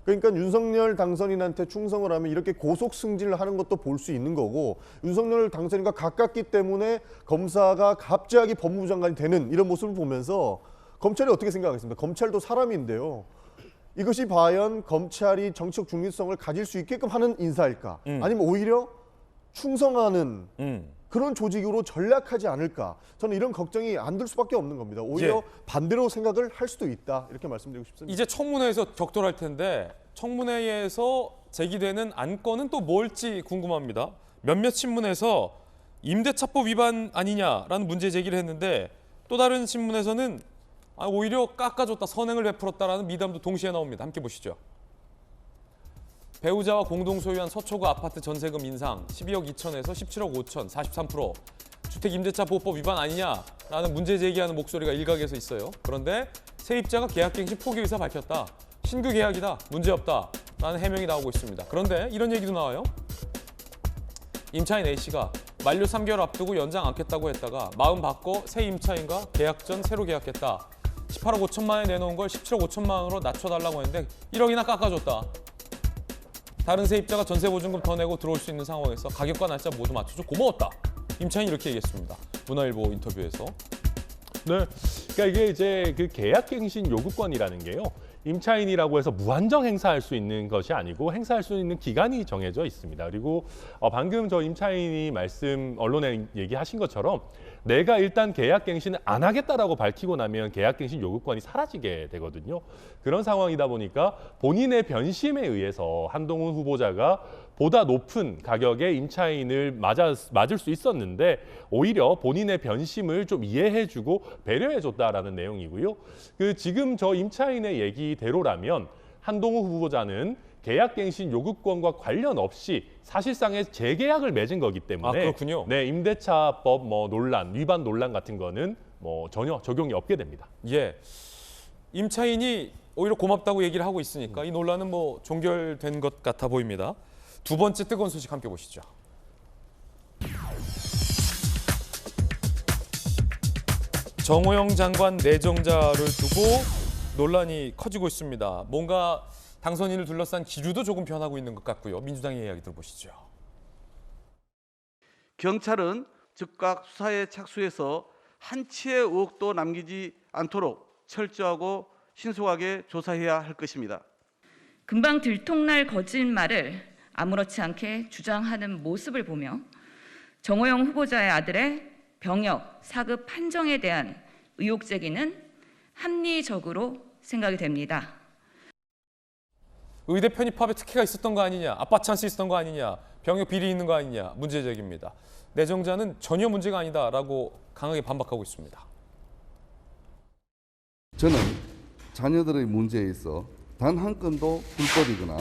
그러니까 윤석열 당선인한테 충성을 하면 이렇게 고속 승진을 하는 것도 볼 수 있는 거고 윤석열 당선인과 가깝기 때문에 검사가 갑자기 법무부 장관이 되는 이런 모습을 보면서 검찰이 어떻게 생각하겠습니까? 검찰도 사람인데요. 이것이 과연 검찰이 정치적 중립성을 가질 수 있게끔 하는 인사일까? 아니면 오히려 충성하는 그런 조직으로 전락하지 않을까? 저는 이런 걱정이 안 들 수밖에 없는 겁니다. 오히려 예. 반대로 생각을 할 수도 있다. 이렇게 말씀드리고 싶습니다. 이제 청문회에서 격돌할 텐데 청문회에서 제기되는 안건은 또 뭘지 궁금합니다. 몇몇 신문에서 임대차법 위반 아니냐라는 문제 제기를 했는데 또 다른 신문에서는 오히려 깎아줬다, 선행을 베풀었다라는 미담도 동시에 나옵니다. 함께 보시죠. 배우자와 공동 소유한 서초구 아파트 전세금 인상 12억 2천에서 17억 5천, 43%. 주택임대차보호법 위반 아니냐라는 문제 제기하는 목소리가 일각에서 있어요. 그런데 세입자가 계약갱신 포기 의사 밝혔다. 신규 계약이다. 문제없다라는 해명이 나오고 있습니다. 그런데 이런 얘기도 나와요. 임차인 A씨가 만료 3개월 앞두고 연장 않겠다고 했다가 마음 바꿔 새 임차인과 계약 전 새로 계약했다. 18억 5천만 원에 내놓은 걸 17억 5천만 원으로 낮춰달라고 했는데 1억이나 깎아줬다. 다른 세입자가 전세보증금 더 내고 들어올 수 있는 상황에서 가격과 날짜 모두 맞춰줘 고마웠다. 임차인이 이렇게 얘기했습니다. 문화일보 인터뷰에서. 네, 그러니까 이게 이제 그 계약갱신 요구권이라는 게요. 임차인이라고 해서 무한정 행사할 수 있는 것이 아니고 행사할 수 있는 기간이 정해져 있습니다. 그리고 방금 저 임차인이 언론에 얘기하신 것처럼 내가 일단 계약갱신을 안 하겠다라고 밝히고 나면 계약갱신 요구권이 사라지게 되거든요. 그런 상황이다 보니까 본인의 변심에 의해서 한동훈 후보자가 보다 높은 가격에 임차인을 맞을 수 있었는데 오히려 본인의 변심을 좀 이해해주고 배려해줬다라는 내용이고요. 지금 저 임차인의 얘기대로라면 한동훈 후보자는 계약갱신 요구권과 관련 없이 사실상의 재계약을 맺은 거기 때문에 그렇군요. 네, 임대차법 위반 논란 같은 거는 전혀 적용이 없게 됩니다. 예, 임차인이 오히려 고맙다고 얘기를 하고 있으니까 이 논란은 종결된 것 같아 보입니다. 두 번째 뜨거운 소식 함께 보시죠. 정호영 장관 내정자를 두고 논란이 커지고 있습니다. 뭔가 당선인을 둘러싼 기류도 조금 변하고 있는 것 같고요. 민주당의 이야기 들어보시죠. 경찰은 즉각 수사에 착수해서 한치의 의혹도 남기지 않도록 철저하고 신속하게 조사해야 할 것입니다. 금방 들통날 거짓말을 아무렇지 않게 주장하는 모습을 보며 정호영 후보자의 아들의 병역, 사급 판정에 대한 의혹 제기는 합리적으로 생각이 됩니다. 의대 편입합에 특혜가 있었던 거 아니냐, 아빠 찬스 있었던 거 아니냐, 병역 비리 있는 거 아니냐 문제 제기입니다. 내정자는 전혀 문제가 아니다라고 강하게 반박하고 있습니다. 저는 자녀들의 문제에 있어 단 한 건도 불법이거나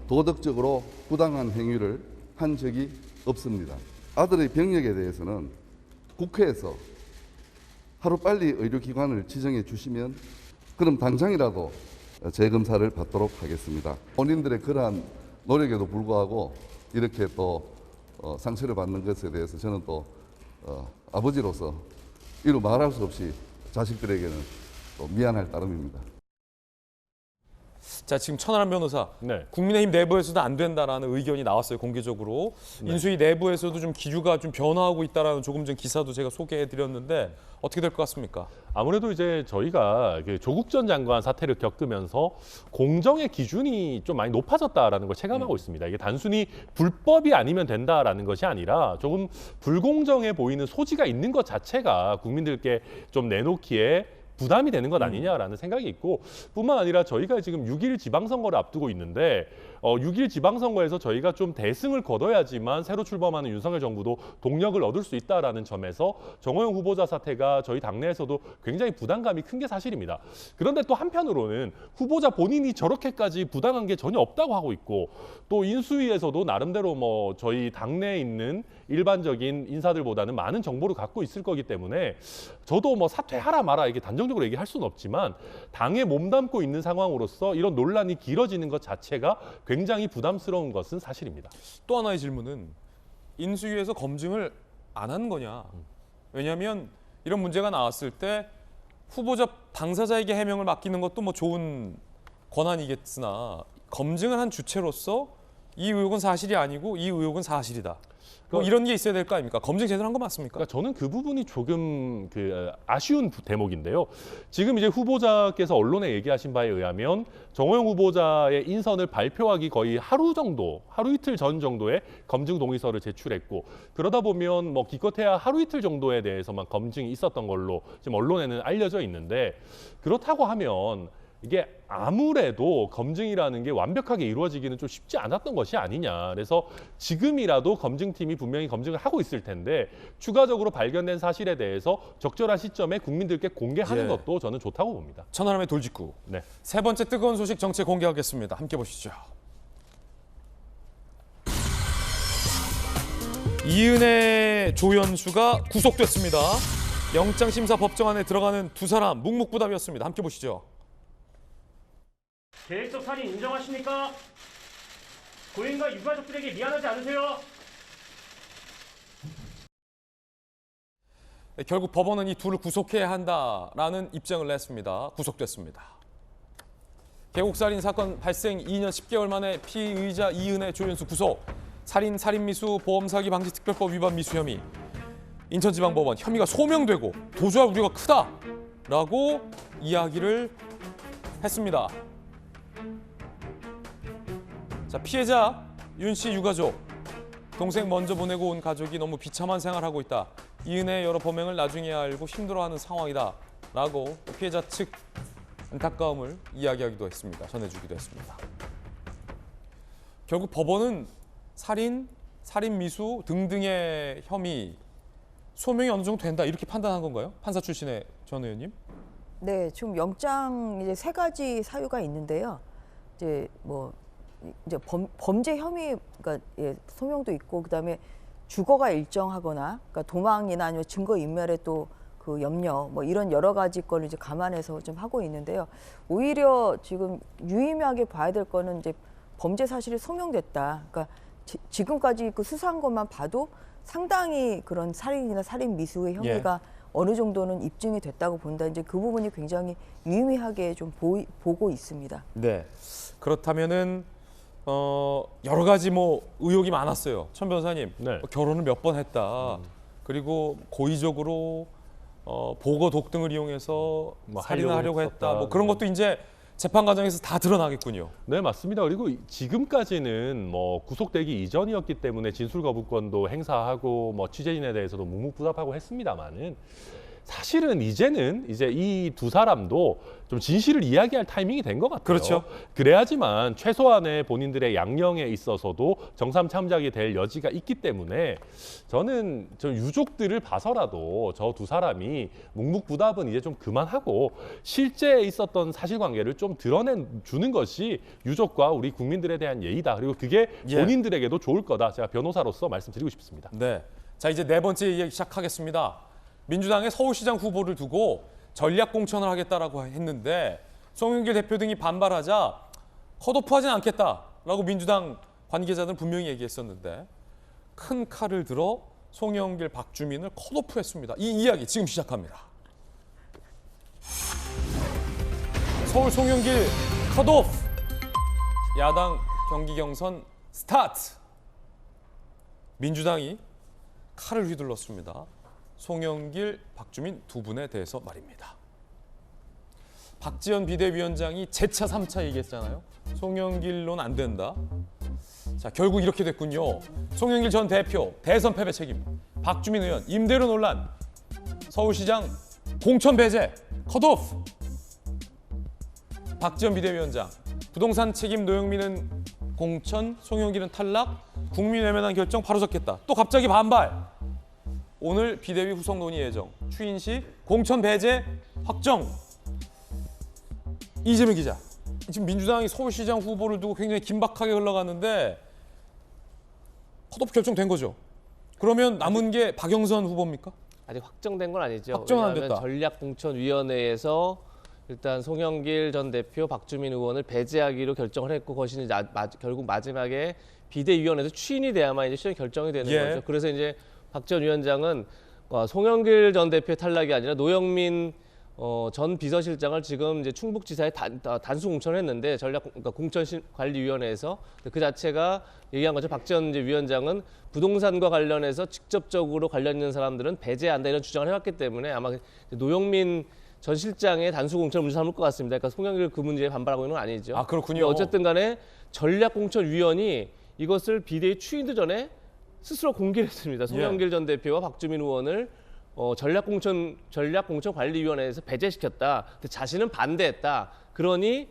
도덕적으로 부당한 행위를 한 적이 없습니다. 아들의 병역에 대해서는 국회에서 하루빨리 의료기관을 지정해 주시면 그럼 당장이라도 재검사를 받도록 하겠습니다. 본인들의 그러한 노력에도 불구하고 이렇게 또 상처를 받는 것에 대해서 저는 또 아버지로서 이루 말할 수 없이 자식들에게는 또 미안할 따름입니다. 자, 지금 천하람 변호사, 국민의힘 내부에서도 안 된다라는 의견이 나왔어요, 공개적으로. 인수위 내부에서도 좀 기류가 좀 변화하고 있다라는 조금 전 기사도 제가 소개해드렸는데 어떻게 될 것 같습니까? 아무래도 이제 저희가 조국 전 장관 사태를 겪으면서 공정의 기준이 좀 많이 높아졌다라는 걸 체감하고 있습니다. 이게 단순히 불법이 아니면 된다라는 것이 아니라 조금 불공정해 보이는 소지가 있는 것 자체가 국민들께 좀 내놓기에 부담이 되는 것 아니냐라는 생각이 있고, 뿐만 아니라 저희가 지금 6.1 지방선거를 앞두고 있는데 6.1 지방선거에서 저희가 좀 대승을 거둬야지만 새로 출범하는 윤석열 정부도 동력을 얻을 수 있다라는 점에서 정호영 후보자 사태가 저희 당내에서도 굉장히 부담감이 큰 게 사실입니다. 그런데 또 한편으로는 후보자 본인이 저렇게까지 부당한 게 전혀 없다고 하고 있고, 또 인수위에서도 나름대로 뭐 저희 당내에 있는 일반적인 인사들보다는 많은 정보를 갖고 있을 거기 때문에 저도 뭐 사퇴하라 마라 이게 단정적으로 얘기할 수는 없지만 당에 몸담고 있는 상황으로서 이런 논란이 길어지는 것 자체가 굉장히 부담스러운 것은 사실입니다. 또 하나의 질문은 인수위에서 검증을 안 한 거냐. 왜냐하면 이런 문제가 나왔을 때 후보자 당사자에게 해명을 맡기는 것도 뭐 좋은 권한이겠으나 검증을 한 주체로서 이 의혹은 사실이 아니고 이 의혹은 사실이다. 뭐 이런 게 있어야 될 거 아닙니까? 검증 제대로 한 거 맞습니까? 그러니까 저는 그 부분이 조금 아쉬운 대목인데요. 지금 이제 후보자께서 언론에 얘기하신 바에 의하면 정호영 후보자의 인선을 발표하기 거의 하루 이틀 전 정도에 검증 동의서를 제출했고, 그러다 보면 뭐 기껏해야 하루 이틀 정도에 대해서만 검증이 있었던 걸로 지금 언론에는 알려져 있는데, 그렇다고 하면 이게 아무래도 검증이라는 게 완벽하게 이루어지기는 좀 쉽지 않았던 것이 아니냐. 그래서 지금이라도 검증팀이 분명히 검증을 하고 있을 텐데 추가적으로 발견된 사실에 대해서 적절한 시점에 국민들께 공개하는 것도 저는 좋다고 봅니다. 천안함의 돌직구. 네. 세 번째 뜨거운 소식 정체 공개하겠습니다. 함께 보시죠. 이은혜 조연수가 구속됐습니다. 영장심사 법정안에 들어가는 두 사람 묵묵부답이었습니다. 함께 보시죠. 계획적 살인 인정하십니까? 고인과 유가족들에게 미안하지 않으세요? 결국 법원은 이 둘을 구속해야 한다라는 입장을 냈습니다. 구속됐습니다. 계곡살인 사건 발생 2년 10개월 만에 피의자 이은혜 조연수 구속. 살인, 살인미수, 보험사기 방지특별법 위반 미수 혐의. 인천지방법원 혐의가 소명되고 도주할 우려가 크다라고 이야기를 했습니다. 자, 피해자 윤 씨 유가족, 동생 먼저 보내고 온 가족이 너무 비참한 생활하고 있다. 이은혜의 여러 범행을 나중에 알고 힘들어하는 상황이다. 라고 피해자 측 안타까움을 이야기하기도 했습니다. 전해주기도 했습니다. 결국 법원은 살인, 살인미수 등등의 혐의 소명이 어느 정도 된다 이렇게 판단한 건가요? 판사 출신의 전 의원님? 네, 지금 영장 이제 세 가지 사유가 있는데요. 이제 뭐 이제 범죄 혐의, 그러니까 소명도 있고 그다음에 주거가 일정하거나, 그러니까 도망이나 아니면 증거 인멸에 또 그 염려, 뭐 이런 여러 가지 걸 이제 감안해서 좀 하고 있는데요. 오히려 지금 유의미하게 봐야 될 거는 이제 범죄 사실이 소명됐다. 그러니까 지금까지 그 수사한 것만 봐도 상당히 그런 살인이나 살인 미수의 혐의가 어느 정도는 입증이 됐다고 본다. 이제 그 부분이 굉장히 유의미하게 좀 보고 있습니다. 네. 그렇다면은 여러 가지 뭐 의혹이 많았어요. 천 변호사님, 결혼을 몇 번 했다. 그리고 고의적으로 보거 독등을 이용해서 뭐 살인을 하려고 했다. 뭐 그런 것도 이제 재판 과정에서 다 드러나겠군요. 네, 맞습니다. 그리고 지금까지는 뭐 구속되기 이전이었기 때문에 진술 거부권도 행사하고 뭐 취재진에 대해서도 묵묵부답하고 했습니다만은 사실은 이제는 이 두 사람도 좀 진실을 이야기할 타이밍이 된 것 같아요. 그렇죠. 그래야지만 최소한의 본인들의 양형에 있어서도 정상 참작이 될 여지가 있기 때문에 저는 유족들을 봐서라도 저 두 사람이 묵묵부답은 이제 좀 그만하고 실제 있었던 사실관계를 좀 드러내주는 것이 유족과 우리 국민들에 대한 예의다. 그리고 그게 본인들에게도 좋을 거다. 제가 변호사로서 말씀드리고 싶습니다. 네. 자, 이제 네 번째 이야기 시작하겠습니다. 민주당의 서울시장 후보를 두고 전략 공천을 하겠다라고 했는데 송영길 대표 등이 반발하자 컷오프하진 않겠다라고 민주당 관계자들은 분명히 얘기했었는데 큰 칼을 들어 송영길, 박주민을 컷오프했습니다. 이 이야기 지금 시작합니다. 서울 송영길 컷오프. 야당 경기 경선 스타트. 민주당이 칼을 휘둘렀습니다. 송영길, 박주민 두 분에 대해서 말입니다. 박지원 비대위원장이 재차 3차 얘기했잖아요. 송영길로는 안 된다. 자, 결국 이렇게 됐군요. 송영길 전 대표 대선 패배 책임, 박주민 의원 임대료 논란, 서울시장 공천 배제 컷오프. 박지원 비대위원장. 부동산 책임 노영민은 공천, 송영길은 탈락. 국민 외면한 결정 바로 잡겠다. 또 갑자기 반발. 오늘 비대위 후속 논의 예정. 추인 시 공천 배제 확정. 이재명 기자. 지금 민주당이 서울시장 후보를 두고 굉장히 긴박하게 흘러갔는데 컷오프 결정된 거죠. 그러면 남은 게 박영선 후보입니까? 아직 확정된 건 아니죠. 확정은 안 왜냐하면 됐다. 전략공천위원회에서 일단 송영길 전 대표, 박주민 의원을 배제하기로 결정을 했고 그것이 이제 결국 마지막에 비대위원회에서 추인이 돼야만 이제 실현 결정이 되는 예. 거죠. 그래서 이제 박 전 위원장은 송영길 전 대표의 탈락이 아니라 노영민 전 비서실장을 지금 이제 충북지사에 단수 공천을 했는데 그러니까 공천관리위원회에서 그 자체가 얘기한 거죠. 박 전 위원장은 부동산과 관련해서 직접적으로 관련 있는 사람들은 배제한다 이런 주장을 해왔기 때문에 아마 노영민 전 실장의 단수 공천을 문제 삼을 것 같습니다. 그러니까 송영길 그 문제에 반발하고 있는 건 아니죠. 아, 그렇군요. 어쨌든 간에 전략공천위원이 이것을 비대위 추인도 전에 스스로 공개를 했습니다. 송영길 전 대표와 박주민 의원을 전략공천관리위원회에서 배제시켰다. 근데 자신은 반대했다. 그러니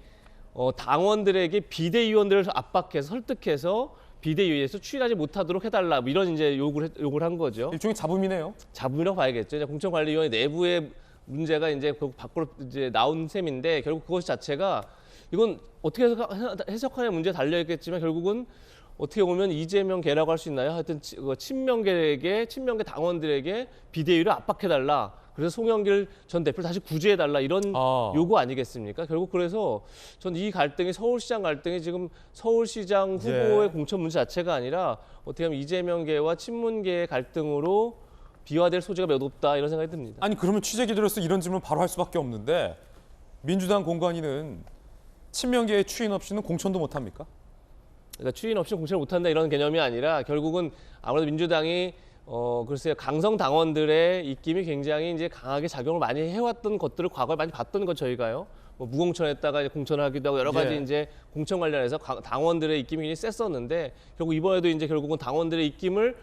당원들에게 비대위원들을 압박해서 설득해서 비대위에서 추인하지 못하도록 해달라. 뭐 이런 이제 요구를 한 거죠. 일종의 잡음이네요. 잡음이라고 봐야겠죠. 이제 공천관리위원회 내부의 문제가 이제 밖으로 이제 나온 셈인데 결국 그것 자체가 이건 어떻게 해석하냐의 문제에 달려 있겠지만 결국은 어떻게 보면 이재명 개라고 할 수 있나요? 하여튼 친명계 당원들에게 비대위를 압박해달라. 그래서 송영길 전 대표를 다시 구제해달라 이런 요구 아니겠습니까? 결국 그래서 전 이 갈등이 서울시장 갈등이 지금 서울시장 후보의 공천 문제 자체가 아니라 어떻게 보면 이재명계와 친문계의 갈등으로 비화될 소지가 매우 높다 이런 생각이 듭니다. 아니 그러면 취재 기자로서 이런 질문 바로 할 수밖에 없는데 민주당 공관위는 친명계의 추인 없이는 공천도 못합니까? 그러니까 추인 없이 공천을 못한다 이런 개념이 아니라 결국은 아무래도 민주당이 글쎄요 강성 당원들의 입김이 굉장히 이제 강하게 작용을 많이 해왔던 것들을 과거에 많이 봤던 것 저희가요. 뭐 무공천했다가 이제 공천하기도 하고 여러 가지 이제 공천 관련해서 당원들의 입김이 굉장히 셌었는데 결국 이번에도 이제 결국은 당원들의 입김을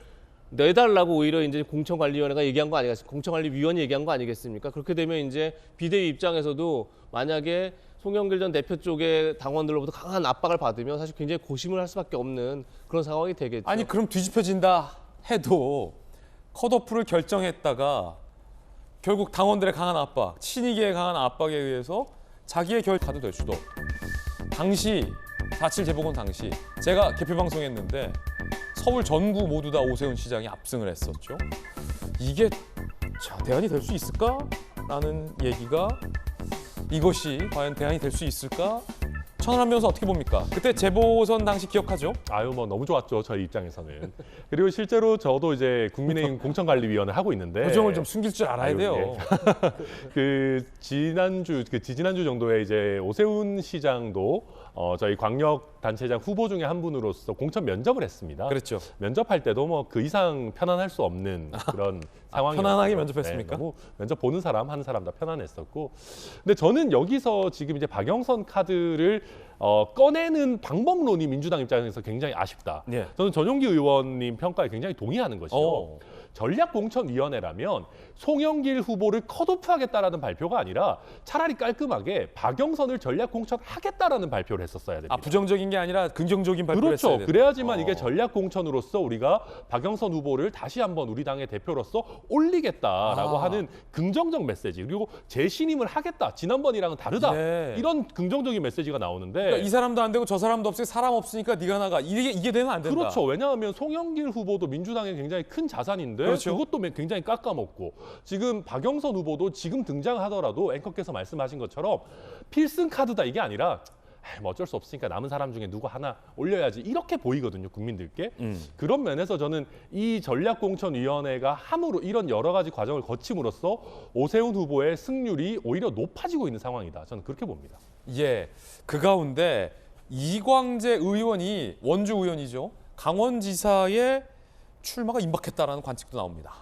내달라고 오히려 이제 공천관리위원회가 얘기한 거 아니겠습니까? 공천관리위원이 얘기한 거 아니겠습니까? 그렇게 되면 이제 비대위 입장에서도 만약에 송영길 전 대표 쪽의 당원들로부터 강한 압박을 받으면 사실 굉장히 고심을 할 수밖에 없는 그런 상황이 되겠죠. 아니 그럼 뒤집혀진다 해도 컷오프를 결정했다가 결국 당원들의 강한 압박, 친이계의 강한 압박에 의해서 자기의 결과도 될 수도. 당시 4.7 재보궐 당시 제가 개표 방송했는데 서울 전구 모두 다 오세훈 시장이 압승을 했었죠. 이게 대안이 될 수 있을까라는 얘기가 이것이 과연 대안이 될 수 있을까? 천하람 변호사 어떻게 봅니까? 그때 재보선 당시 기억하죠? 아유 뭐 너무 좋았죠 저희 입장에서는. 그리고 실제로 저도 이제 국민의힘 공천관리위원회 하고 있는데 표정을 좀 숨길 줄 알아야 돼요. 지지난주 정도에 이제 오세훈 시장도 저희 광역단체장 후보 중에 한 분으로서 공천 면접을 했습니다. 그렇죠. 면접할 때도 뭐 그 이상 편안할 수 없는 그런 상황이었어요. 편안하게 면접했습니까? 네, 너무 면접 보는 사람 한 사람 다 편안했었고. 근데 저는 여기서 지금 이제 박영선 카드를 꺼내는 방법론이 민주당 입장에서 굉장히 아쉽다. 예. 저는 전용기 의원님 평가에 굉장히 동의하는 것이요. 전략공천위원회라면 송영길 후보를 컷오프하겠다라는 발표가 아니라 차라리 깔끔하게 박영선을 전략공천하겠다라는 발표를 했었어야 됩니다. 아 부정적인 게 아니라 긍정적인 발표를 했어야 그렇죠. 돼요. 그래야지만 이게 전략공천으로서 우리가 박영선 후보를 다시 한번 우리 당의 대표로서 올리겠다라고 하는 긍정적 메시지 그리고 재신임을 하겠다. 지난번이랑은 다르다. 이런 긍정적인 메시지가 나오는데 그러니까 이 사람도 안 되고 저 사람도 없으니 사람 없으니까 네가 나가. 이게 되면 안 된다. 그렇죠. 왜냐하면 송영길 후보도 민주당의 굉장히 큰 자산인데 그렇죠. 그것도 굉장히 깎아먹고 지금 박영선 후보도 지금 등장하더라도 앵커께서 말씀하신 것처럼 필승 카드다 이게 아니라 뭐 어쩔 수 없으니까 남은 사람 중에 누구 하나 올려야지 이렇게 보이거든요 국민들께. 그런 면에서 저는 이 전략공천위원회가 함으로 이런 여러 가지 과정을 거침으로써 오세훈 후보의 승률이 오히려 높아지고 있는 상황이다. 저는 그렇게 봅니다. 예, 그 가운데 이광재 의원이 원주 의원이죠. 강원지사의 출마가 임박했다라는 관측도 나옵니다.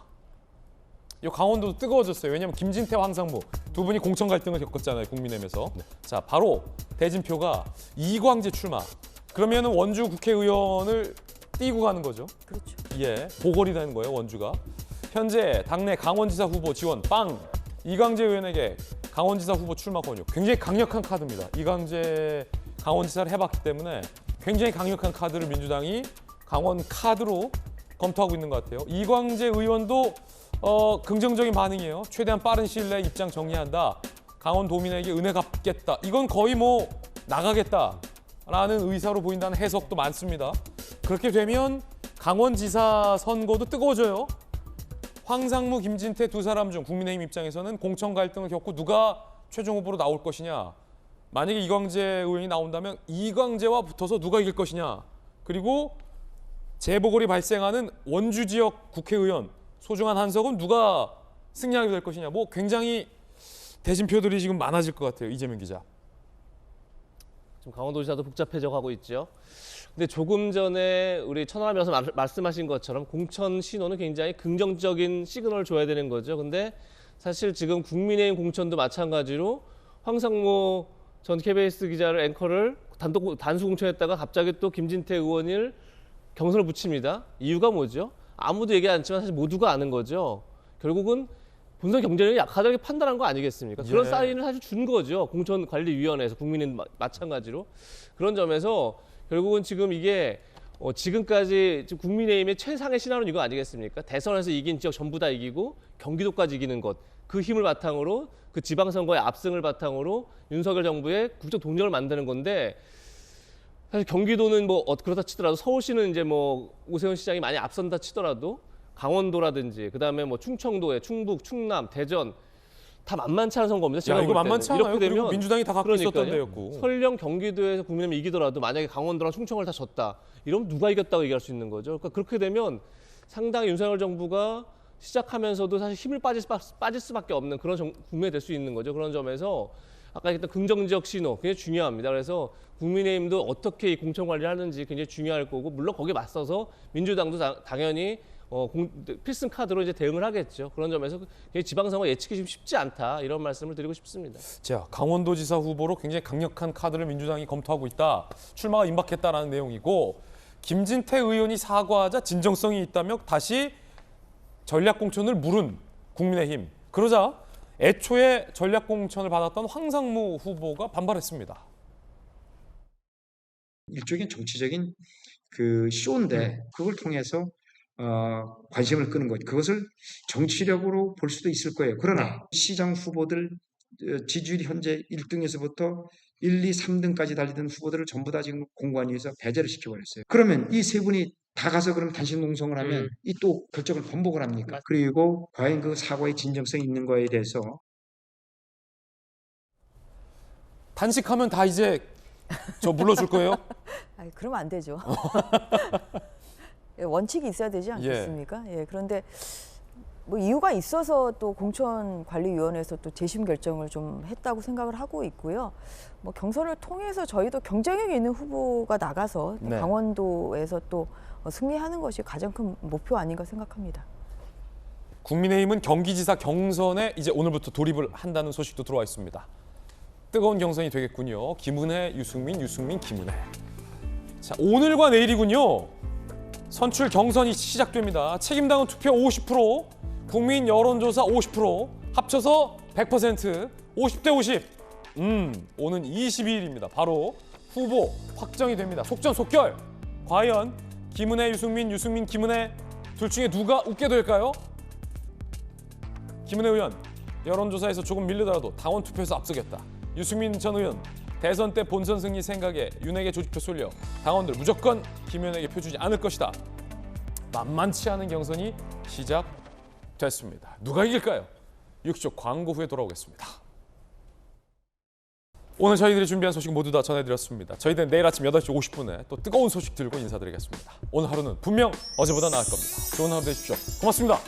이 강원도도 뜨거워졌어요. 왜냐하면 김진태와 황상무 두 분이 공천 갈등을 겪었잖아요. 국민의힘에서. 자, 바로 대진표가 이광재 출마. 그러면 원주 국회의원을 띄고 가는 거죠. 그렇죠. 예, 보궐이 되는 거예요. 원주가. 현재 당내 강원지사 후보 지원 빵. 이광재 의원에게 강원지사 후보 출마 권유. 굉장히 강력한 카드입니다. 이광재 강원지사를 해봤기 때문에 굉장히 강력한 카드를 민주당이 강원 카드로 검토하고 있는 것 같아요. 이광재 의원도 긍정적인 반응이에요. 최대한 빠른 시일 내에 입장 정리한다. 강원도민에게 은혜 갚겠다. 이건 거의 뭐 나가겠다라는 의사로 보인다는 해석도 많습니다. 그렇게 되면 강원지사 선거도 뜨거워져요. 황상무, 김진태 두 사람 중 국민의힘 입장에서는 공천 갈등을 겪고 누가 최종 후보로 나올 것이냐. 만약에 이광재 의원이 나온다면 이광재와 붙어서 누가 이길 것이냐. 그리고 재보궐이 발생하는 원주 지역 국회의원 소중한 한석은 누가 승리하게 될 것이냐. 뭐 굉장히 대진표들이 지금 많아질 것 같아요. 이재명 기자. 지금 강원도지사도 복잡해져가고 있죠. 근데 조금 전에 우리 천하람 변호사 말씀하신 것처럼 공천 신호는 굉장히 긍정적인 시그널을 줘야 되는 거죠. 근데 사실 지금 국민의힘 공천도 마찬가지로 황상무 전 KBS 기자를 앵커를 단수 공천했다가 갑자기 또 김진태 의원을 경선을 붙입니다. 이유가 뭐죠? 아무도 얘기 안 했지만 사실 모두가 아는 거죠. 결국은 본선 경쟁력이 약하다고 판단한 거 아니겠습니까? 그런 사인을 사실 준 거죠. 공천관리위원회에서 국민은 마찬가지로. 그런 점에서 결국은 지금 이게 지금까지 국민의힘의 최상의 신화는 이거 아니겠습니까? 대선에서 이긴 지역 전부 다 이기고 경기도까지 이기는 것. 그 힘을 바탕으로 그 지방선거의 압승을 바탕으로 윤석열 정부의 국정 동력을 만드는 건데 사실 경기도는 뭐 그렇다 치더라도 서울시는 이제 뭐 오세훈 시장이 많이 앞선다 치더라도 강원도라든지 그다음에 뭐 충청도에 충북, 충남, 대전 다 만만치 않은 선거입니다. 제가 이거 만만치 않아요. 이렇게 되면 민주당이 다 갖고 있었던 데였고. 설령 경기도에서 국민의힘이 이기더라도 만약에 강원도랑 충청을 다 졌다. 이러면 누가 이겼다고 얘기할 수 있는 거죠. 그러니까 그렇게 되면 상당히 윤석열 정부가 시작하면서도 사실 힘을 빠질 수밖에 없는 그런 국면이 될 수 있는 거죠. 그런 점에서 아까 얘기했던 긍정적 신호 굉장히 중요합니다. 그래서 국민의힘도 어떻게 이 공천 관리를 하는지 굉장히 중요할 거고 물론 거기에 맞서서 민주당도 당연히 필승 카드로 이제 대응을 하겠죠. 그런 점에서 지방선거 예측이 좀 쉽지 않다 이런 말씀을 드리고 싶습니다. 자, 강원도지사 후보로 굉장히 강력한 카드를 민주당이 검토하고 있다. 출마가 임박했다라는 내용이고 김진태 의원이 사과하자 진정성이 있다며 다시 전략공천을 물은 국민의힘. 그러자 애초에 전략공천을 받았던 황상무 후보가 반발했습니다. 일종의 정치적인 그 쇼인데 그걸 통해서 관심을 끄는 것. 그것을 정치력으로 볼 수도 있을 거예요. 그러나 시장 후보들 지지율이 현재 1등에서부터 1, 2, 3등까지 달리던 후보들을 전부 다 지금 공관위에서 배제를 시켜버렸어요. 그러면 이 세 분이 다 가서 그럼 단식 농성을 하면 이 또 결정을 번복을 합니까? 그리고 과연 그 사과의 진정성이 있는 거에 대해서 단식하면 다 이제 저 물러줄 거예요? 아니, 그러면 안 되죠. 원칙이 있어야 되지 않겠습니까? 예. 그런데 뭐 이유가 있어서 또 공천관리위원회에서 또 재심 결정을 좀 했다고 생각을 하고 있고요. 뭐 경선을 통해서 저희도 경쟁력이 있는 후보가 나가서 네. 강원도에서 또 승리하는 것이 가장 큰 목표 아닌가 생각합니다. 국민의힘은 경기지사 경선에 이제 오늘부터 돌입을 한다는 소식도 들어와 있습니다. 뜨거운 경선이 되겠군요. 김은혜, 유승민, 김은혜. 자, 오늘과 내일이군요. 선출 경선이 시작됩니다. 책임당원 투표 50%, 국민 여론조사 50%, 합쳐서 100%, 50대 50. 오는 22일입니다. 바로 후보 확정이 됩니다. 속전속결. 과연 김은혜, 유승민, 김은혜 둘 중에 누가 웃게 될까요? 김은혜 의원, 여론조사에서 조금 밀리더라도 당원 투표에서 앞서겠다. 유승민 전 의원, 대선 때 본선 승리 생각에 윤에게 조직표 쏠려 당원들 무조건 김은혜에게 표 주지 않을 것이다. 만만치 않은 경선이 시작됐습니다. 누가 이길까요? 6초 광고 후에 돌아오겠습니다. 오늘 저희들이 준비한 소식 모두 다 전해드렸습니다. 저희들은 내일 아침 8시 50분에 또 뜨거운 소식 들고 인사드리겠습니다. 오늘 하루는 분명 어제보다 나을 겁니다. 좋은 하루 되십시오. 고맙습니다.